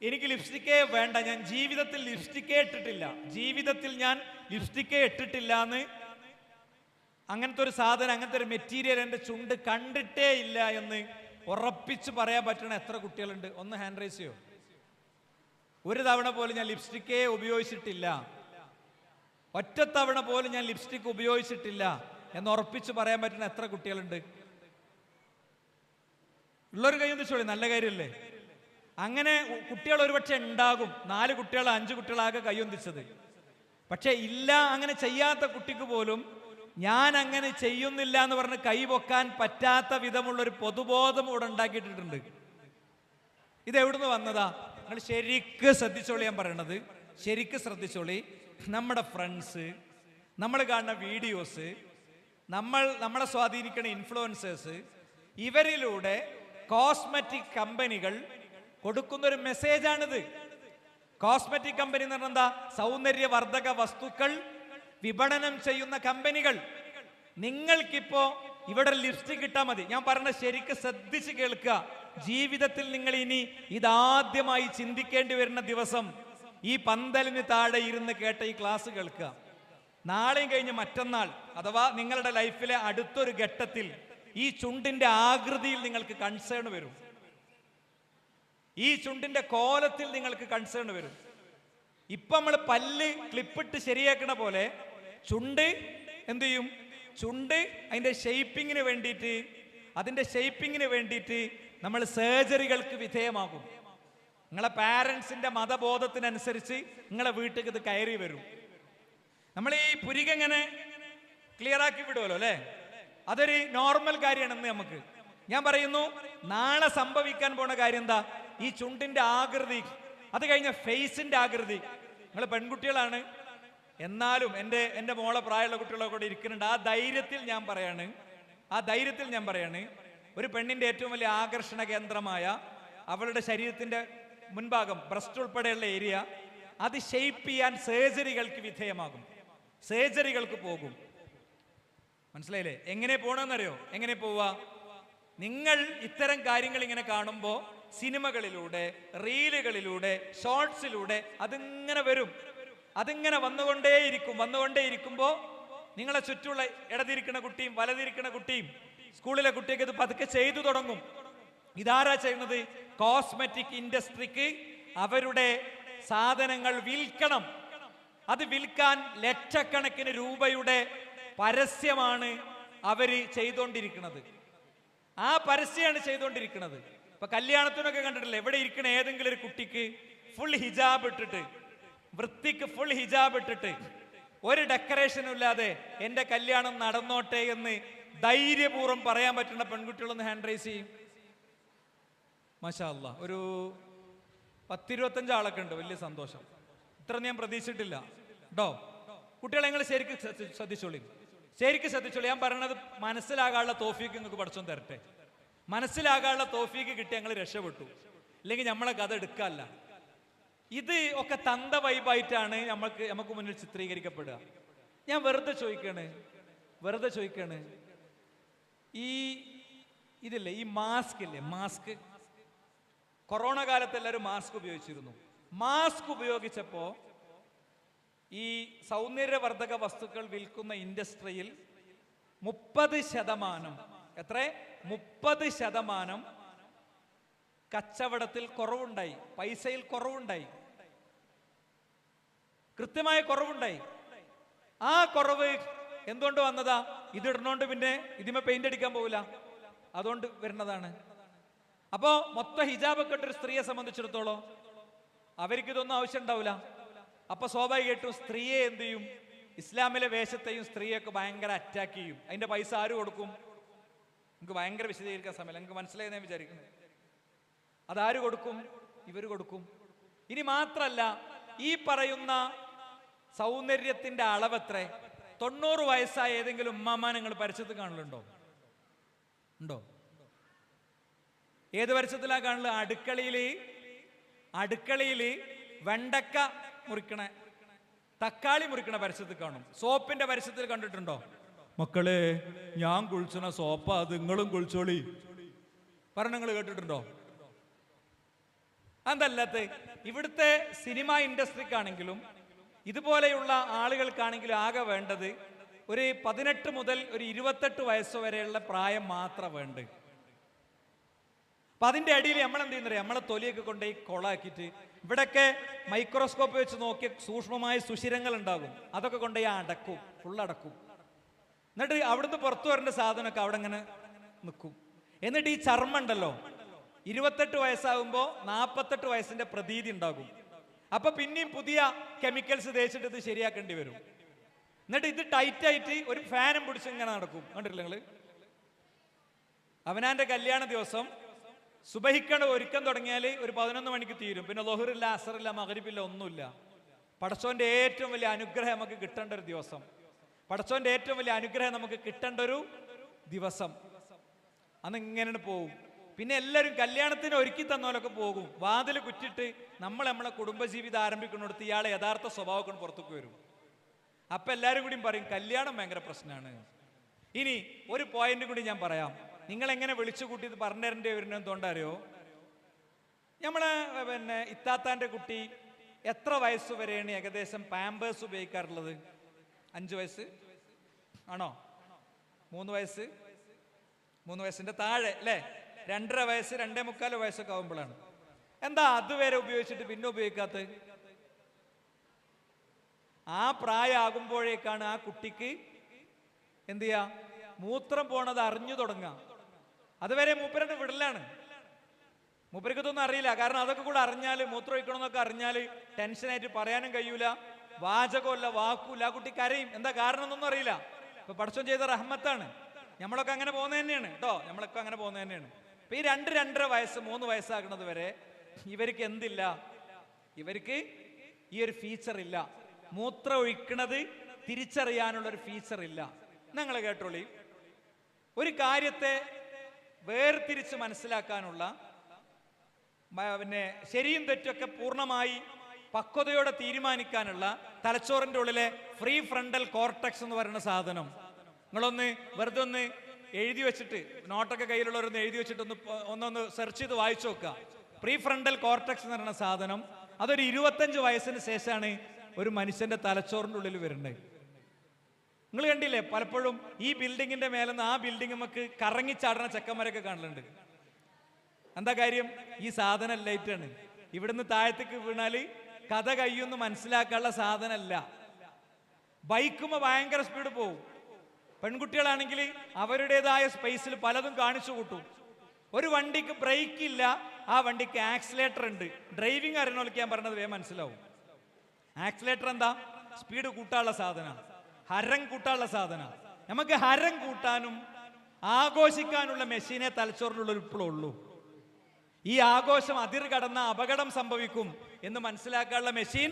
Speaker 1: എനിക്ക് ലിപ്സ്റ്റിക്കേ വേണ്ട, ഞാൻ ജീവിതത്തിൽ ലിപ്സ്റ്റിക്കേ ഇട്ടിട്ടില്ല എന്ന്, അങ്ങനത്തെ ഒരു സാധനം, അങ്ങനത്തെ ഒരു മെറ്റീരിയൽ എൻ്റെ ചുണ്ട് കണ്ടിട്ടേ ഇല്ല എന്ന് ഉറപ്പിച്ച് പറയാൻ പറ്റണ എത്ര കുട്ടികളുണ്ട്? ഒന്ന് ഹാൻഡ് റൈസ് ചെയ്യോ. ഒരു തവണ പോലും ഞാൻ ലിപ്സ്റ്റിക്കേ ഉപയോഗിച്ചിട്ടില്ല, ഒറ്റത്തവണ പോലും ഞാൻ ലിപ്സ്റ്റിക് ഉപയോഗിച്ചിട്ടില്ല എന്ന് ഉറപ്പിച്ച് പറയാൻ പറ്റുന്ന എത്ര കുട്ടികളുണ്ട്? ഉള്ളൊരു കൈ ചോളി, നല്ല കാര്യമല്ലേ? അങ്ങനെ കുട്ടികൾ ഒരുപക്ഷെ ഉണ്ടാകും, 4 കുട്ടികൾ 5 കുട്ടികളാകെ കൈയൊന്നിച്ചത്. പക്ഷെ ഇല്ല, അങ്ങനെ ചെയ്യാത്ത കുട്ടിക്ക് പോലും ഞാൻ അങ്ങനെ ചെയ്യുന്നില്ല എന്ന് പറഞ്ഞ് കൈപൊക്കാൻ പറ്റാത്ത വിധമുള്ളൊരു പൊതുബോധം ഇവിടെ ഉണ്ടാക്കിയിട്ടുണ്ട്. ഇത് എവിടുന്ന് വന്നതാ? നിങ്ങൾ ശരിക്ക് ശ്രദ്ധിച്ചോളി, ഞാൻ പറയണത് ശരിക്ക് ശ്രദ്ധിച്ചോളി. നമ്മുടെ ഫ്രണ്ട്സ്, നമ്മൾ കാണുന്ന വീഡിയോസ്, നമ്മളെ സ്വാധീനിക്കുന്ന ഇൻഫ്ലുവൻസേഴ്സ്, ഇവരിലൂടെ കോസ്മെറ്റിക് കമ്പനികൾ കൊടുക്കുന്നൊരു മെസ്സേജാണിത്. കോസ്മെറ്റിക് കമ്പനി എന്ന് പറഞ്ഞാൽ എന്താ? സൗന്ദര്യവർദ്ധക വസ്തുക്കൾ വിപണനം ചെയ്യുന്ന കമ്പനികൾ. നിങ്ങൾക്കിപ്പോ ഇവിടെ ലിപ്സ്റ്റിക് കിട്ടാൻ മതി. ഞാൻ പറഞ്ഞ ശരിക്ക് ശ്രദ്ധിച്ച് കേൾക്കുക. ജീവിതത്തിൽ നിങ്ങൾ ഇനി ഇതാദ്യമായി ചിന്തിക്കേണ്ടി വരുന്ന ദിവസം ഈ പന്തലിന് താഴെ ഇരുന്ന് കേട്ട ഈ ക്ലാസ് കേൾക്കുക. നാളെയും കഴിഞ്ഞ് മറ്റന്നാൾ അഥവാ നിങ്ങളുടെ ലൈഫിലെ അടുത്തൊരു ഘട്ടത്തിൽ ഈ ചുണ്ടിന്റെ ആകൃതിയിൽ നിങ്ങൾക്ക് കൺസേൺ വരും. ഈ ചുണ്ടിന്റെ കോലത്തിൽ നിങ്ങൾക്ക് കൺസേൺ വരും. ഇപ്പൊ നമ്മൾ പല്ല് ക്ലിപ്പിട്ട് ശരിയാക്കണ പോലെ ചുണ്ട് എന്ത് ചെയ്യും? ചുണ്ട് അതിന്റെ ഷേപ്പിങ്ങിന് വേണ്ടിയിട്ട് നമ്മൾ സർജറികൾക്ക് വിധേയമാകും. നിങ്ങളെ പാരൻസിന്റെ മതബോധത്തിനനുസരിച്ച് നിങ്ങളെ വീട്ടിലേക്ക് ഇത് കയറി വരും. നമ്മൾ ഈ പുരികങ്ങനെ ക്ലിയർ ആക്കി വിടുമല്ലോ അല്ലേ? അതൊരു നോർമൽ കാര്യമാണെന്ന് നമുക്ക്. ഞാൻ പറയുന്നു, നാളെ സംഭവിക്കാൻ പോണ കാര്യം എന്താ? ഈ ചുണ്ടിന്റെ ആകൃതി, അത് കഴിഞ്ഞ ഫേസിന്റെ ആകൃതി. നിങ്ങൾ പെൺകുട്ടികളാണ്, എന്നാലും എൻ്റെ മോളെ പ്രായമുള്ള കുട്ടികളൊക്കെ കൂടെ ഇരിക്കുന്നുണ്ട്. ആ ധൈര്യത്തിൽ ഞാൻ പറയാണ്, ഒരു പെണ്ണിന്റെ ഏറ്റവും വലിയ ആകർഷണ കേന്ദ്രമായ അവളുടെ ശരീരത്തിന്റെ മുൻഭാഗം, ബ്രസ്റ്റ് ഉൾപ്പെടെയുള്ള ഏരിയ, അത് ഷേപ്പ് ചെയ്യാൻ സർജറികൾക്ക് വിധേയമാകും, സർജറികൾക്ക് പോകും. മനസ്സിലായില്ലേ? എങ്ങനെ പോകണമെന്നറിയോ? എങ്ങനെ പോവാ? നിങ്ങൾ ഇത്തരം കാര്യങ്ങൾ ഇങ്ങനെ കാണുമ്പോൾ സിനിമകളിലൂടെ, റീലുകളിലൂടെ, ഷോർട്സിലൂടെ അതിങ്ങനെ വരും. അതിങ്ങനെ വന്നുകൊണ്ടേയിരിക്കുമ്പോൾ നിങ്ങളെ ചുറ്റുമുള്ള ഇടതിരിക്കുന്ന കുട്ടിയും വലതിരിക്കുന്ന കുട്ടിയും സ്കൂളിലെ കുട്ടിയൊക്കെ ഇത് പതുക്കെ ചെയ്തു തുടങ്ങും. ഇതാരാ ചെയ്യുന്നത്? കോസ്മെറ്റിക് ഇൻഡസ്ട്രിക്ക് അവരുടെ സാധനങ്ങൾ വിൽക്കണം. അത് വിൽക്കാൻ ലക്ഷക്കണക്കിന് രൂപയുടെ പരസ്യമാണ് അവര് ചെയ്തുകൊണ്ടിരിക്കുന്നത്. ആ പരസ്യമാണ് ചെയ്തുകൊണ്ടിരിക്കുന്നത്. ഇപ്പൊ കല്യാണത്തിനൊക്കെ കണ്ടിട്ടില്ലേ? എവിടെ ഇരിക്കണ ഏതെങ്കിലും ഒരു കുട്ടിക്ക് ഫുൾ ഹിജാബ് ഇട്ടിട്ട്, വൃത്തിക്ക് ഫുൾ ഹിജാബ് ഇട്ടിട്ട്, ഒരു ഡെക്കറേഷനും ഇല്ലാതെ എന്റെ കല്യാണം നടന്നോട്ടെ എന്ന് ധൈര്യപൂർവ്വം പറയാൻ പറ്റുന്ന പെൺകുട്ടികളൊന്ന് ഹാൻഡ് റൈസ് ചെയ്യും. മാഷാ അല്ലാ, ഒരു 10-25 ആളൊക്കെ ഉണ്ട്. വലിയ സന്തോഷം. ഇത്ര ഞാൻ പ്രതീക്ഷിച്ചിട്ടില്ല കേട്ടോ. കുട്ടികളെ നിങ്ങൾ ശരിക്കും ശ്രദ്ധിച്ചോളി. ഞാൻ പറയണത് മനസ്സിലാകാനുള്ള തോഫീക്ക് നിങ്ങൾക്ക് പഠിച്ചോൻ തരട്ടെ. മനസ്സിലാകാനുള്ള തോഫീക്ക് കിട്ടി ഞങ്ങൾ രക്ഷപ്പെട്ടു. ഇല്ലെങ്കിൽ നമ്മളെ കഥ എടുക്കാല്ല. ഇത് ഒക്കെ തന്ത വൈബായിട്ടാണ് നമുക്ക് മുന്നിൽ ചിത്രീകരിക്കപ്പെടുക. ഞാൻ വെറുതെ ചോദിക്കാണ്, ഇതില്ലേ, ഈ മാസ്ക് ഇല്ലേ, മാസ്ക്, കൊറോണ കാലത്ത് എല്ലാവരും മാസ്ക് ഉപയോഗിച്ചിരുന്നു. മാസ്ക് ഉപയോഗിച്ചപ്പോ ഈ സൗന്ദര്യവർദ്ധക വസ്തുക്കൾ വിൽക്കുന്ന ഇൻഡസ്ട്രിയിൽ 30% കച്ചവടത്തിൽ കുറവുണ്ടായി, പൈസയിൽ കുറവുണ്ടായി, കൃത്യമായ കുറവുണ്ടായി. ആ കുറവ് എന്തുകൊണ്ട് വന്നതാ? ഇതിടുന്നോണ്ട് പിന്നെ ഇതിമേ പെയിന്റ് അടിക്കാൻ പോകില്ല, അതുകൊണ്ട് വരുന്നതാണ്. അപ്പോ മൊത്തം ഹിജാബൊക്കെ ഇട്ടൊരു സ്ത്രീയെ സംബന്ധിച്ചിടത്തോളം അവർക്ക് ഇതൊന്നും ആവശ്യം ഉണ്ടാവില്ല. അപ്പൊ സ്വാഭാവികമായിട്ടും സ്ത്രീയെ എന്ത് ചെയ്യും? ഇസ്ലാമിലെ വേഷത്തെയും സ്ത്രീയൊക്കെ ഭയങ്കര അറ്റാക്ക് ചെയ്യും. അതിന്റെ പൈസ ആര് കൊടുക്കും? നിങ്ങൾക്ക് ഭയങ്കര വിശദീകരിക്കാൻ സമയമില്ല, നിങ്ങൾക്ക് മനസ്സിലായി ഞാൻ വിചാരിക്കുന്നത്. അതാര് കൊടുക്കും? ഇവര് കൊടുക്കും. ഇനി മാത്രല്ല, ഈ പറയുന്ന സൗന്ദര്യത്തിന്റെ അളവെത്ര? 90 വയസ്സായ ഏതെങ്കിലും ഉമ്മാമാ നിങ്ങൾ പരിസരത്ത് കാണലുണ്ടോ? ഉണ്ടോ? ഏത് പരിസരത്തിലാ കാണുന്നത്? അടുക്കളയില് വെണ്ടക്ക മുറിക്കണ, തക്കാളി മുറിക്കണ പരിസരത്തിൽ കാണും. സോപ്പിന്റെ പരിസരത്തിൽ കണ്ടിട്ടുണ്ടോ? മക്കളെ, ഞാൻ കുളിച്ചണ സോപ്പ, അത് നിങ്ങളും കുളിച്ചോളി പറഞ്ഞ നിങ്ങൾ കേട്ടിട്ടുണ്ടോ? അതല്ലാത്ത ഇവിടുത്തെ സിനിമ ഇൻഡസ്ട്രിക്കാണെങ്കിലും ഇതുപോലെയുള്ള ആളുകൾക്കാണെങ്കിലും ആകെ വേണ്ടത് ഒരു 18 മുതൽ ഒരു 28 വയസ്സ് വരെയുള്ള പ്രായം മാത്രം വേണ്ട. അപ്പൊ അതിന്റെ അടിയിൽ നമ്മൾ എന്ത് ചെയ്യുന്നറിയാം? നമ്മളെ തൊലിയൊക്കെ കൊണ്ടുപോയി കൊളാക്കിയിട്ട് ഇവിടെയൊക്കെ മൈക്രോസ്കോപ്പ് വെച്ച് നോക്കിയ സൂക്ഷ്മമായ സുഷിരങ്ങൾ ഉണ്ടാകും. അതൊക്കെ കൊണ്ടുപോയി അടക്കും, ഫുള്ളടക്കും. എന്നിട്ട് അവിടുന്ന് പുറത്തു വരേണ്ട സാധനമൊക്കെ അവിടെ ഇങ്ങനെ നിൽക്കും. എന്നിട്ട് ഈ ചർമ്മം ഉണ്ടല്ലോ, 28 വയസ്സാകുമ്പോൾ 48 വയസ്സിന്റെ പ്രതീതി ഉണ്ടാകും. അപ്പൊ പിന്നെയും പുതിയ കെമിക്കൽസ് തേച്ചിട്ട് ഇത് ശരിയാക്കേണ്ടി വരും. എന്നിട്ട് ഇത് ടൈറ്റായിട്ട് ഒരു ഫാനും പിടിച്ച് ഇങ്ങനെ നടക്കും. കണ്ടിട്ടില്ല നിങ്ങൾ? അവനാന്റെ കല്യാണ ദിവസം സുബഹിക്കണ ഒരുക്കം തുടങ്ങിയാൽ ഒരു 11 മണിക്ക് തീരും. പിന്നെ ളുഹറില്ല, അസറില്ല, മഗ്രിബില്ല, ഒന്നുമില്ല. പടച്ചോന്റെ ഏറ്റവും വലിയ അനുഗ്രഹം നമുക്ക് കിട്ടേണ്ട ഒരു ദിവസം, പടച്ചോന്റെ ഏറ്റവും വലിയ അനുഗ്രഹം നമുക്ക് കിട്ടേണ്ട ഒരു ദിവസം. അന്ന് ഇങ്ങനെ പോവും. പിന്നെ എല്ലാവരും കല്യാണത്തിന് ഒരുക്കി തന്നോലൊക്കെ പോകും. വാതിൽ കുറ്റിട്ട് നമ്മളെ കുടുംബജീവിതം ആരംഭിക്കുന്നിടത്ത് ഇയാളെ യഥാർത്ഥ സ്വഭാവം പുറത്തേക്ക് വരും. അപ്പൊ എല്ലാവരും കൂടി പറയും കല്യാണം ഭയങ്കര പ്രശ്നമാണ്. ഇനി ഒരു പോയിന്റ് കൂടി ഞാൻ പറയാം. നിങ്ങൾ എങ്ങനെ വിളിച്ചു കൂട്ടി പറഞ്ഞു തരേണ്ടി വരുന്നത് തോണ്ടറിയോ? നമ്മളെ ഇത്താത്താന്റെ കുട്ടി എത്ര വയസ്സ് വരെയാണ് ഏകദേശം പാമ്പേഴ്സ് ഉപയോഗിക്കാറുള്ളത്? 5 വയസ്സ് ആണോ? 3 വയസ്സ്? 3 വയസ്സിന്റെ താഴെ അല്ലേ? 2.5 വയസ്സ്, 2.25 വയസ്സൊക്കെ ആകുമ്പോഴാണ്. എന്താ അതുവരെ ഉപയോഗിച്ചിട്ട് പിന്നെ ഉപയോഗിക്കാത്തത്? ആ പ്രായമാകുമ്പോഴേക്കാണ് ആ കുട്ടിക്ക് എന്ത് ചെയ്യാ, മൂത്രം പോണത് അറിഞ്ഞു തുടങ്ങുക. അതുവരെ മൂപ്പരുടെ വിടലാണ്. മൂപ്പർക്ക് ഇതൊന്നും അറിയില്ല. കാരണം അതൊക്കെ കൂടെ അറിഞ്ഞാൽ, മൂത്രം ഒഴിക്കണമെന്നൊക്കെ അറിഞ്ഞാൽ ടെൻഷനായിട്ട് പറയാനും കഴിയൂല, വാചകമല്ല, വാക്കൂല. ആ കുട്ടി കരയും. എന്താ കാരണം എന്നൊന്നും അറിയില്ല. ഇപ്പൊ പടച്ചോൻ ചെയ്ത റഹ്മത്താണ്. നമ്മളൊക്കെ അങ്ങനെ പോകുന്നത് തന്നെയാണ് കേട്ടോ. നമ്മളൊക്കെ അങ്ങനെ പോകുന്നത് തന്നെയാണ്. ഇപ്പൊ ഈ 2-2.5 വയസ്സ് 3 വയസ്സാകുന്നത് വരെ ഇവർക്ക് എന്തില്ല? ഇവർക്ക് ഈ ഒരു ഫീച്ചർ ഇല്ല. മൂത്രം ഒഴിക്കണത് തിരിച്ചറിയാനുള്ള ഒരു ഫീച്ചർ ഇല്ല. നിങ്ങൾ കേട്ടോളി, ഒരു കാര്യത്തെ വേർതിരിച്ച് മനസ്സിലാക്കാനുള്ള ശരിയും തെറ്റൊക്കെ പൂർണ്ണമായി പക്വതയോടെ തീരുമാനിക്കാനുള്ള തലച്ചോറിന്റെ ഉള്ളിലെ ഫ്രീ ഫ്രണ്ടൽ കോർട്ടക്സ് എന്ന് പറയുന്ന സാധനം നിങ്ങളൊന്ന് വെറുതെ ഒന്ന് എഴുതി വെച്ചിട്ട്, നോട്ടൊക്കെ കയ്യിലുള്ളവരൊന്ന് എഴുതി വെച്ചിട്ട് ഒന്നൊന്ന് സെർച്ച് ചെയ്ത് വായിച്ചു നോക്കുക. പ്രീ ഫ്രണ്ടൽ കോർട്ടക്സ് എന്ന് പറയുന്ന സാധനം അതൊരു 25 വയസ്സിന് ശേഷമാണ് ഒരു മനുഷ്യന്റെ തലച്ചോറിന്റെ ഉള്ളിൽ വരുന്നത്. നിങ്ങൾ കണ്ടില്ലേ, പലപ്പോഴും ഈ ബിൽഡിങ്ങിന്റെ മേലെന്ന് ആ ബിൽഡിംഗ് നമുക്ക് കറങ്ങിച്ചാടുന്ന ചെക്കന്മാരൊക്കെ കാണലുണ്ട്. എന്താ കാര്യം? ഈ സാധനം ലൈറ്റാണ്. ഇവിടുന്ന് താഴത്തേക്ക് വീണാല് കഥ കഴിയുമെന്ന് മനസ്സിലാക്കാനുള്ള സാധനമല്ല. ബൈക്കുമ്പോ ഭയങ്കര സ്പീഡ് പോവും. പെൺകുട്ടികളാണെങ്കിൽ അവരുടേതായ സ്പേസിൽ പലതും കാണിച്ചു കൂട്ടും. ഒരു വണ്ടിക്ക് ബ്രേക്ക് ഇല്ല, ആ വണ്ടിക്ക് ആക്സിലേറ്റർ ഉണ്ട്. ഡ്രൈവിംഗ് അറിയണോൾക്ക് ഞാൻ പറഞ്ഞത് വേഗം മനസ്സിലാവും. ആക്സിലേറ്റർ എന്താ? സ്പീഡ് കൂട്ടാനുള്ള സാധനമാണ്, ഹരം കൂട്ടാനുള്ള സാധനമാണ്. നമുക്ക് ഹരം കൂട്ടാനും ആഘോഷിക്കാനുള്ള മെഷീനെ തലച്ചോറിനുള്ള ഇപ്പോഴുള്ളൂ. ഈ ആഘോഷം അതിർ കടന്ന അപകടം സംഭവിക്കും എന്ന് മനസ്സിലാക്കാനുള്ള മെഷീൻ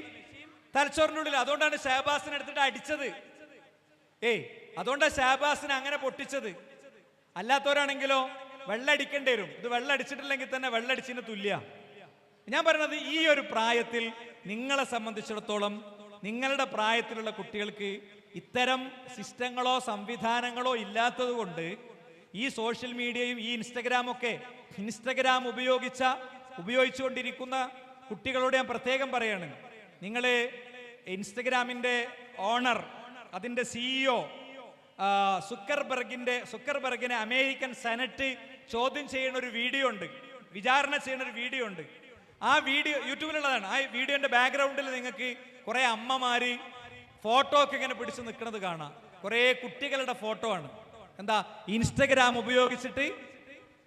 Speaker 1: തലച്ചോറിനുള്ളിൽ. അതുകൊണ്ടാണ് ഷഹബാസിനെ എടുത്തിട്ട് അടിച്ചത്. അതുകൊണ്ടാണ് ഷഹബാസിനെ അങ്ങനെ പൊട്ടിച്ചത്. അല്ലാത്തവരാണെങ്കിലോ വെള്ളടിക്കേണ്ടി വരും. ഇത് വെള്ളടിച്ചിട്ടില്ലെങ്കിൽ തന്നെ വെള്ളടിച്ചതിന് തുല്യ. ഞാൻ പറയുന്നത് ഈ ഒരു പ്രായത്തിൽ നിങ്ങളെ സംബന്ധിച്ചിടത്തോളം, നിങ്ങളുടെ പ്രായത്തിലുള്ള കുട്ടികൾക്ക് ഇത്തരം സിസ്റ്റങ്ങളോ സംവിധാനങ്ങളോ ഇല്ലാത്തത് കൊണ്ട് ഈ സോഷ്യൽ മീഡിയയും ഈ ഇൻസ്റ്റഗ്രാം ഉപയോഗിച്ചുകൊണ്ടിരിക്കുന്ന കുട്ടികളോട് ഞാൻ പ്രത്യേകം പറയാണ്. നിങ്ങൾ ഇൻസ്റ്റഗ്രാമിന്റെ ഓണർ, അതിന്റെ CEO സുക്കർബർഗിനെ അമേരിക്കൻ സെനറ്റ് ചോദ്യം ചെയ്യുന്ന ഒരു വീഡിയോ ഉണ്ട്, വിചാരണ ചെയ്യുന്ന ഒരു വീഡിയോ ഉണ്ട്. ആ വീഡിയോ യൂട്യൂബിലുള്ളതാണ്. ആ വീഡിയോന്റെ ബാക്ക്ഗ്രൗണ്ടിൽ നിങ്ങൾക്ക് കുറെ അമ്മമാര് ഫോട്ടോ ഒക്കെ ഇങ്ങനെ പിടിച്ചു നിൽക്കുന്നത് കാണാം. കുറെ കുട്ടികളുടെ ഫോട്ടോ ആണ്. എന്താ? ഇൻസ്റ്റഗ്രാം ഉപയോഗിച്ചിട്ട്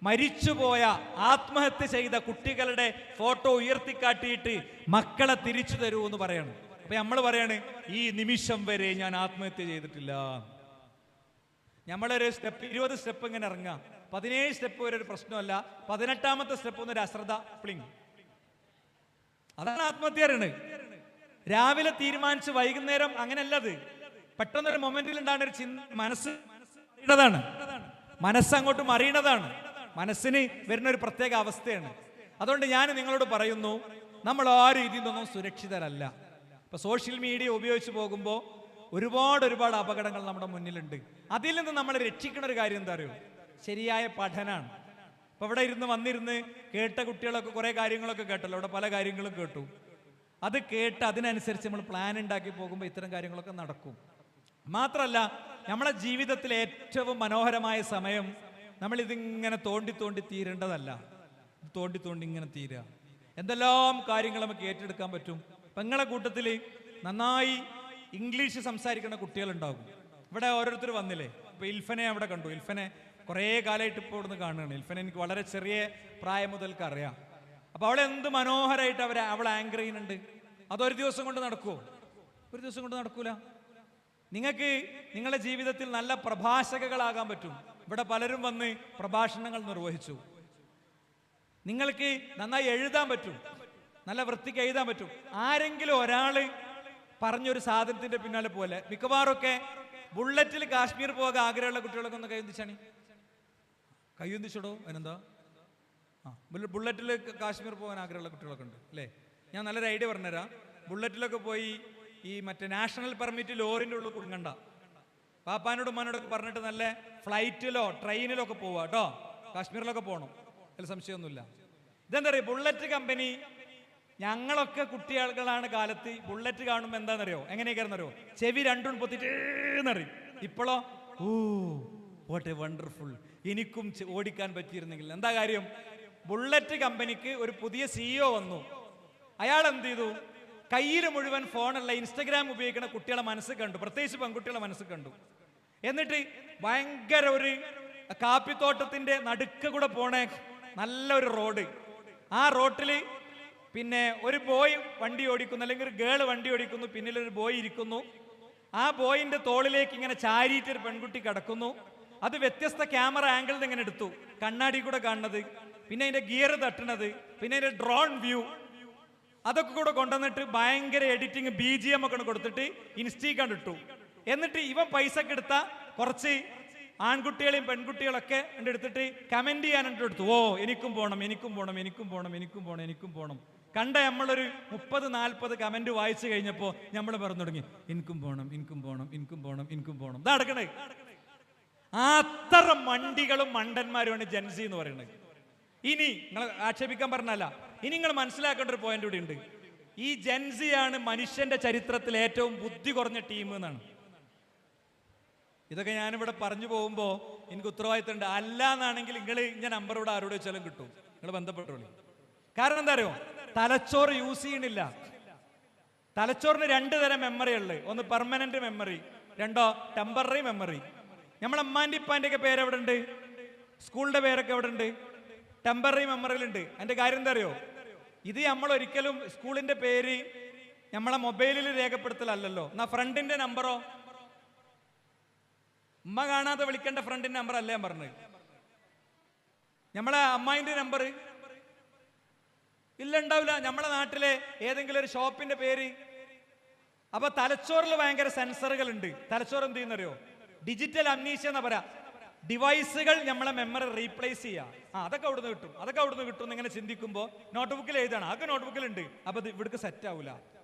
Speaker 1: മരിച്ചുപോയ, ആത്മഹത്യ ചെയ്ത കുട്ടികളുടെ ഫോട്ടോ ഉയർത്തിക്കാട്ടിയിട്ട് മക്കളെ തിരിച്ചു തരൂ എന്ന് പറയാണ്. അപ്പൊ നമ്മൾ പറയാണ് ഈ നിമിഷം വരെ ഞാൻ ആത്മഹത്യ ചെയ്തിട്ടില്ല. നമ്മളൊരു സ്റ്റെപ്പ് 20 സ്റ്റെപ്പ് ഇങ്ങനെ ഇറങ്ങാം. 17 സ്റ്റെപ്പ് വരെ ഒരു പ്രശ്നമല്ല. 18ാമത്തെ സ്റ്റെപ്പ് എന്നൊരു അശ്രദ്ധ പ്ലിങ്. അതാണ് ആത്മഹത്യ പറയുന്നത്. രാവിലെ തീരുമാനിച്ച് വൈകുന്നേരം അങ്ങനെയല്ലത്. പെട്ടെന്നൊരു മൊമെന്റിൽ ഉണ്ടാകുന്ന ഒരു മനസ്സങ്ങോട്ട് മറിയണതാണ്. മനസ്സിന് വരുന്ന ഒരു പ്രത്യേക അവസ്ഥയാണ്. അതുകൊണ്ട് ഞാൻ നിങ്ങളോട് പറയുന്നു, നമ്മൾ ആരും ഇതിൽ നിന്നൊന്നും സുരക്ഷിതരല്ല. ഇപ്പൊ സോഷ്യൽ മീഡിയ ഉപയോഗിച്ച് പോകുമ്പോൾ ഒരുപാട് അപകടങ്ങൾ നമ്മുടെ മുന്നിലുണ്ട്. അതിൽ നിന്ന് നമ്മൾ രക്ഷിക്കുന്ന ഒരു കാര്യം എന്താ അറിയോ? ശരിയായ പഠനമാണ്. ഇപ്പൊ ഇവിടെ വന്നിരുന്ന് കേട്ട കുട്ടികളൊക്കെ കുറെ കാര്യങ്ങളൊക്കെ കേട്ടല്ലോ. ഇവിടെ പല കാര്യങ്ങളും കേട്ടു. അത് കേട്ട് അതിനനുസരിച്ച് നമ്മൾ പ്ലാൻ ഉണ്ടാക്കി പോകുമ്പോൾ ഇത്തരം കാര്യങ്ങളൊക്കെ നടക്കും. മാത്രമല്ല, നമ്മളെ ജീവിതത്തിലെ ഏറ്റവും മനോഹരമായ സമയം നമ്മൾ ഇതിങ്ങനെ തോണ്ടി തീരേണ്ടതല്ല. തോണ്ടി ഇങ്ങനെ തീരുക. എന്തെല്ലാം കാര്യങ്ങൾ നമുക്ക് ഏറ്റെടുക്കാൻ പറ്റും. പെങ്ങളെ കൂട്ടത്തിൽ നന്നായി ഇംഗ്ലീഷ് സംസാരിക്കുന്ന കുട്ടികളുണ്ടാകും. ഇവിടെ ഓരോരുത്തർ വന്നില്ലേ. ഇപ്പൊ ഇൽഫനെ അവിടെ കണ്ടു. ഇൽഫനെ കുറേ കാലമായിട്ട് ഇപ്പോൾ ഇവിടുന്ന് കാണുകയാണ്. ഇൽഫനെ എനിക്ക് വളരെ ചെറിയ പ്രായം മുതൽക്ക് അറിയാം. അപ്പൊ അവളെ എന്ത് മനോഹരമായിട്ട് അവൾ ആങ്കർ ചെയ്യുന്നുണ്ട്. അതൊരു ദിവസം കൊണ്ട് നടക്കുമോ? ഒരു ദിവസം കൊണ്ട് നടക്കൂല. നിങ്ങൾക്ക് നിങ്ങളുടെ ജീവിതത്തിൽ നല്ല പ്രഭാഷകകളാകാൻ പറ്റും. ഇവിടെ പലരും വന്ന് പ്രഭാഷണങ്ങൾ നിർവഹിച്ചു. നിങ്ങൾക്ക് നന്നായി എഴുതാൻ പറ്റും, നല്ല വൃത്തിക്ക് എഴുതാൻ പറ്റും. ആരെങ്കിലും ഒരാള് പറഞ്ഞൊരു സാധനത്തിന്റെ പിന്നാലെ പോലെ മിക്കവാറൊക്കെ ബുള്ളറ്റിൽ കാശ്മീർ പോകാൻ ആഗ്രഹമുള്ള കുട്ടികളൊക്കെ ഒന്ന് കൈയൊന്നിച്ചാണ്. കൈയൊന്നിച്ചിടോ അതിനെന്താ? ബുള്ളറ്റിൽ കാശ്മീർ പോകാൻ ആഗ്രഹമുള്ള കുട്ടികളൊക്കെ ഉണ്ട് അല്ലേ? ഞാൻ നല്ലൊരു ഐഡിയ പറഞ്ഞുതരാം. ബുള്ളറ്റിലൊക്കെ പോയി ഈ മറ്റേ നാഷണൽ പെർമിറ്റ് ലോറിൻ്റെ ഉള്ളിൽ കുടുങ്ങണ്ട. പാപ്പാനോടും ഉമ്മാനോടൊക്കെ പറഞ്ഞിട്ട് നല്ല ഫ്ലൈറ്റിലോ ട്രെയിനിലോ ഒക്കെ പോവാ കേട്ടോ. കാശ്മീരിലൊക്കെ പോകണം, അതിൽ സംശയമൊന്നുമില്ല. ഇതെന്താ പറയുക, ബുള്ളറ്റ് കമ്പനി, ഞങ്ങളൊക്കെ കുട്ടികളാണ് കാലത്ത് ബുള്ളറ്റ് കാണുമ്പോൾ എന്താണെന്നറിയോ, എങ്ങനെയൊക്കെയാണെന്നറിയോ, ചെവി രണ്ടും പൊത്തിട്ടേന്നറിയും. ഇപ്പോഴോ വാട്ട് എ വണ്ടർഫുൾ, എനിക്കും ഓടിക്കാൻ പറ്റിയിരുന്നെങ്കിൽ. എന്താ കാര്യം, ബുള്ളറ്റ് കമ്പനിക്ക് ഒരു പുതിയ CEO വന്നു. അയാൾ എന്ത് ചെയ്തു, കയ്യിൽ മുഴുവൻ ഫോണുള്ള ഇൻസ്റ്റഗ്രാം ഉപയോഗിക്കുന്ന കുട്ടികളെ മനസ്സ് കണ്ടു, പ്രത്യേകിച്ച് പെൺകുട്ടികളെ മനസ്സ് കണ്ടു. എന്നിട്ട് ഭയങ്കര ഒരു കാപ്പിത്തോട്ടത്തിന്റെ നടുക്ക് കൂടെ പോണേ നല്ലൊരു റോഡ്. ആ റോട്ടിൽ പിന്നെ ഒരു ബോയ് വണ്ടി ഓടിക്കുന്നു, അല്ലെങ്കിൽ ഒരു ഗേൾ വണ്ടി ഓടിക്കുന്നു, പിന്നിലൊരു ബോയ് ഇരിക്കുന്നു. ആ ബോയിന്റെ തോളിലേക്ക് ഇങ്ങനെ ചാരിയിട്ട് ഒരു പെൺകുട്ടി കിടക്കുന്നു. അത് വ്യത്യസ്ത ക്യാമറ ആംഗിളിൽ ഇങ്ങനെ എടുത്തു, കണ്ണാടി കൂടെ കാണുന്നത്, പിന്നെ അതിന്റെ ഗിയർ തട്ടുന്നത്, പിന്നെ അതിന്റെ ഡ്രോൺ വ്യൂ, അതൊക്കെ കൂടെ കൊണ്ടുവന്നിട്ട് ഭയങ്കര എഡിറ്റിങ് BGM ഒക്കെ കൊടുത്തിട്ട് ഇൻസ്റ്റീക്കാണ്ട് ഇട്ടു. എന്നിട്ട് ഇവൻ പൈസക്ക് എടുത്ത കുറച്ച് ആൺകുട്ടികളെയും പെൺകുട്ടികളൊക്കെ എടുത്തിട്ട് കമന്റ് ചെയ്യാനായിട്ട് എടുത്തു. ഓ എനിക്കും പോകണം, എനിക്കും പോകണം, എനിക്കും പോകണം, എനിക്കും പോകണം, എനിക്കും പോകണം. കണ്ട നമ്മളൊരു 30-40 കമന്റ് വായിച്ചു കഴിഞ്ഞപ്പോൾ നമ്മൾ പറഞ്ഞു തുടങ്ങി, എനിക്കും പോകണം, എനിക്കും പോകണം, എനിക്കും പോകണം, എനിക്കും പോകണം. ഇതാ നടക്കണേ. അത്ര മണ്ടികളും മണ്ടന്മാരുമാണ് ജെൻസി എന്ന് പറയുന്നത്. ഇനി നിങ്ങൾ ആക്ഷേപിക്കാൻ പറഞ്ഞല്ല, ഇനി നിങ്ങൾ മനസ്സിലാക്കേണ്ട ഒരു പോയിന്റ് കൂടി ഉണ്ട്. ഈ ജെൻസിയാണ് മനുഷ്യന്റെ ചരിത്രത്തിൽ ഏറ്റവും ബുദ്ധി കുറഞ്ഞ ടീം എന്നാണ്. ഇതൊക്കെ ഞാനിവിടെ പറഞ്ഞു പോകുമ്പോൾ എനിക്ക് ഉത്തരവാദിത്തം ഉണ്ട്. അല്ല എന്നാണെങ്കിൽ നിങ്ങൾ ഇന്ന നമ്പർ ഇവിടെ ആരോട് വെച്ചാലും കിട്ടും, നിങ്ങൾ ബന്ധപ്പെട്ടോളൂ. കാരണം എന്താ അറിയോ, തലച്ചോറ് യൂസ് ചെയ്യണില്ല. തലച്ചോറിന് 2 തരം മെമ്മറി ഉള്ളത്. ഒന്ന് പെർമനന്റ് മെമ്മറി, രണ്ടോ ടെമ്പററി മെമ്മറി. നമ്മളെ അമ്മാൻ്റെ ഇപ്പാൻ്റെ ഒക്കെ പേര് എവിടെ ഉണ്ട്, സ്കൂളിന്റെ പേരൊക്കെ എവിടെ ഉണ്ട്, ടെമ്പററി മെമ്മറിയിലുണ്ട്. അതിന്റെ കാര്യം എന്താ അറിയോ, ഇത് നമ്മൾ ഒരിക്കലും സ്കൂളിന്റെ പേര് നമ്മളെ മൊബൈലിൽ രേഖപ്പെടുത്തലല്ലോ. എന്നാ ഫ്രണ്ടിന്റെ നമ്പറോ, ഉമ്മ കാണാതെ വിളിക്കേണ്ട ഫ്രണ്ടിന്റെ നമ്പർ അല്ല ഞാൻ പറഞ്ഞത്. നമ്മളെ അമ്മായിന്റെ നമ്പർ ഇല്ല, ഉണ്ടാവില്ല. നമ്മളെ നാട്ടിലെ ഏതെങ്കിലും ഒരു ഷോപ്പിന്റെ പേര്. അപ്പൊ തലച്ചോറിൽ ഭയങ്കര സെൻസറുകൾ ഉണ്ട്. തലച്ചോറ് എന്ത് ചെയ്യുന്നറിയോ, ഡിജിറ്റൽ അംനീഷ്യ എന്നാ പറയാ. ഡിവൈസുകൾ നമ്മളെ മെമ്മറി റീപ്ലേസ് ചെയ്യാം. അതൊക്കെ അവിടുന്ന് കിട്ടും, അതൊക്കെ അവിടുന്ന് കിട്ടും. ഇങ്ങനെ ചിന്തിക്കുമ്പോൾ നോട്ട്ബുക്കിൽ എഴുതാണ്, അതൊക്കെ നോട്ട്ബുക്കിലുണ്ട്. അപ്പൊ ഇത് ഇവിടേക്ക് സെറ്റ് ആവൂല.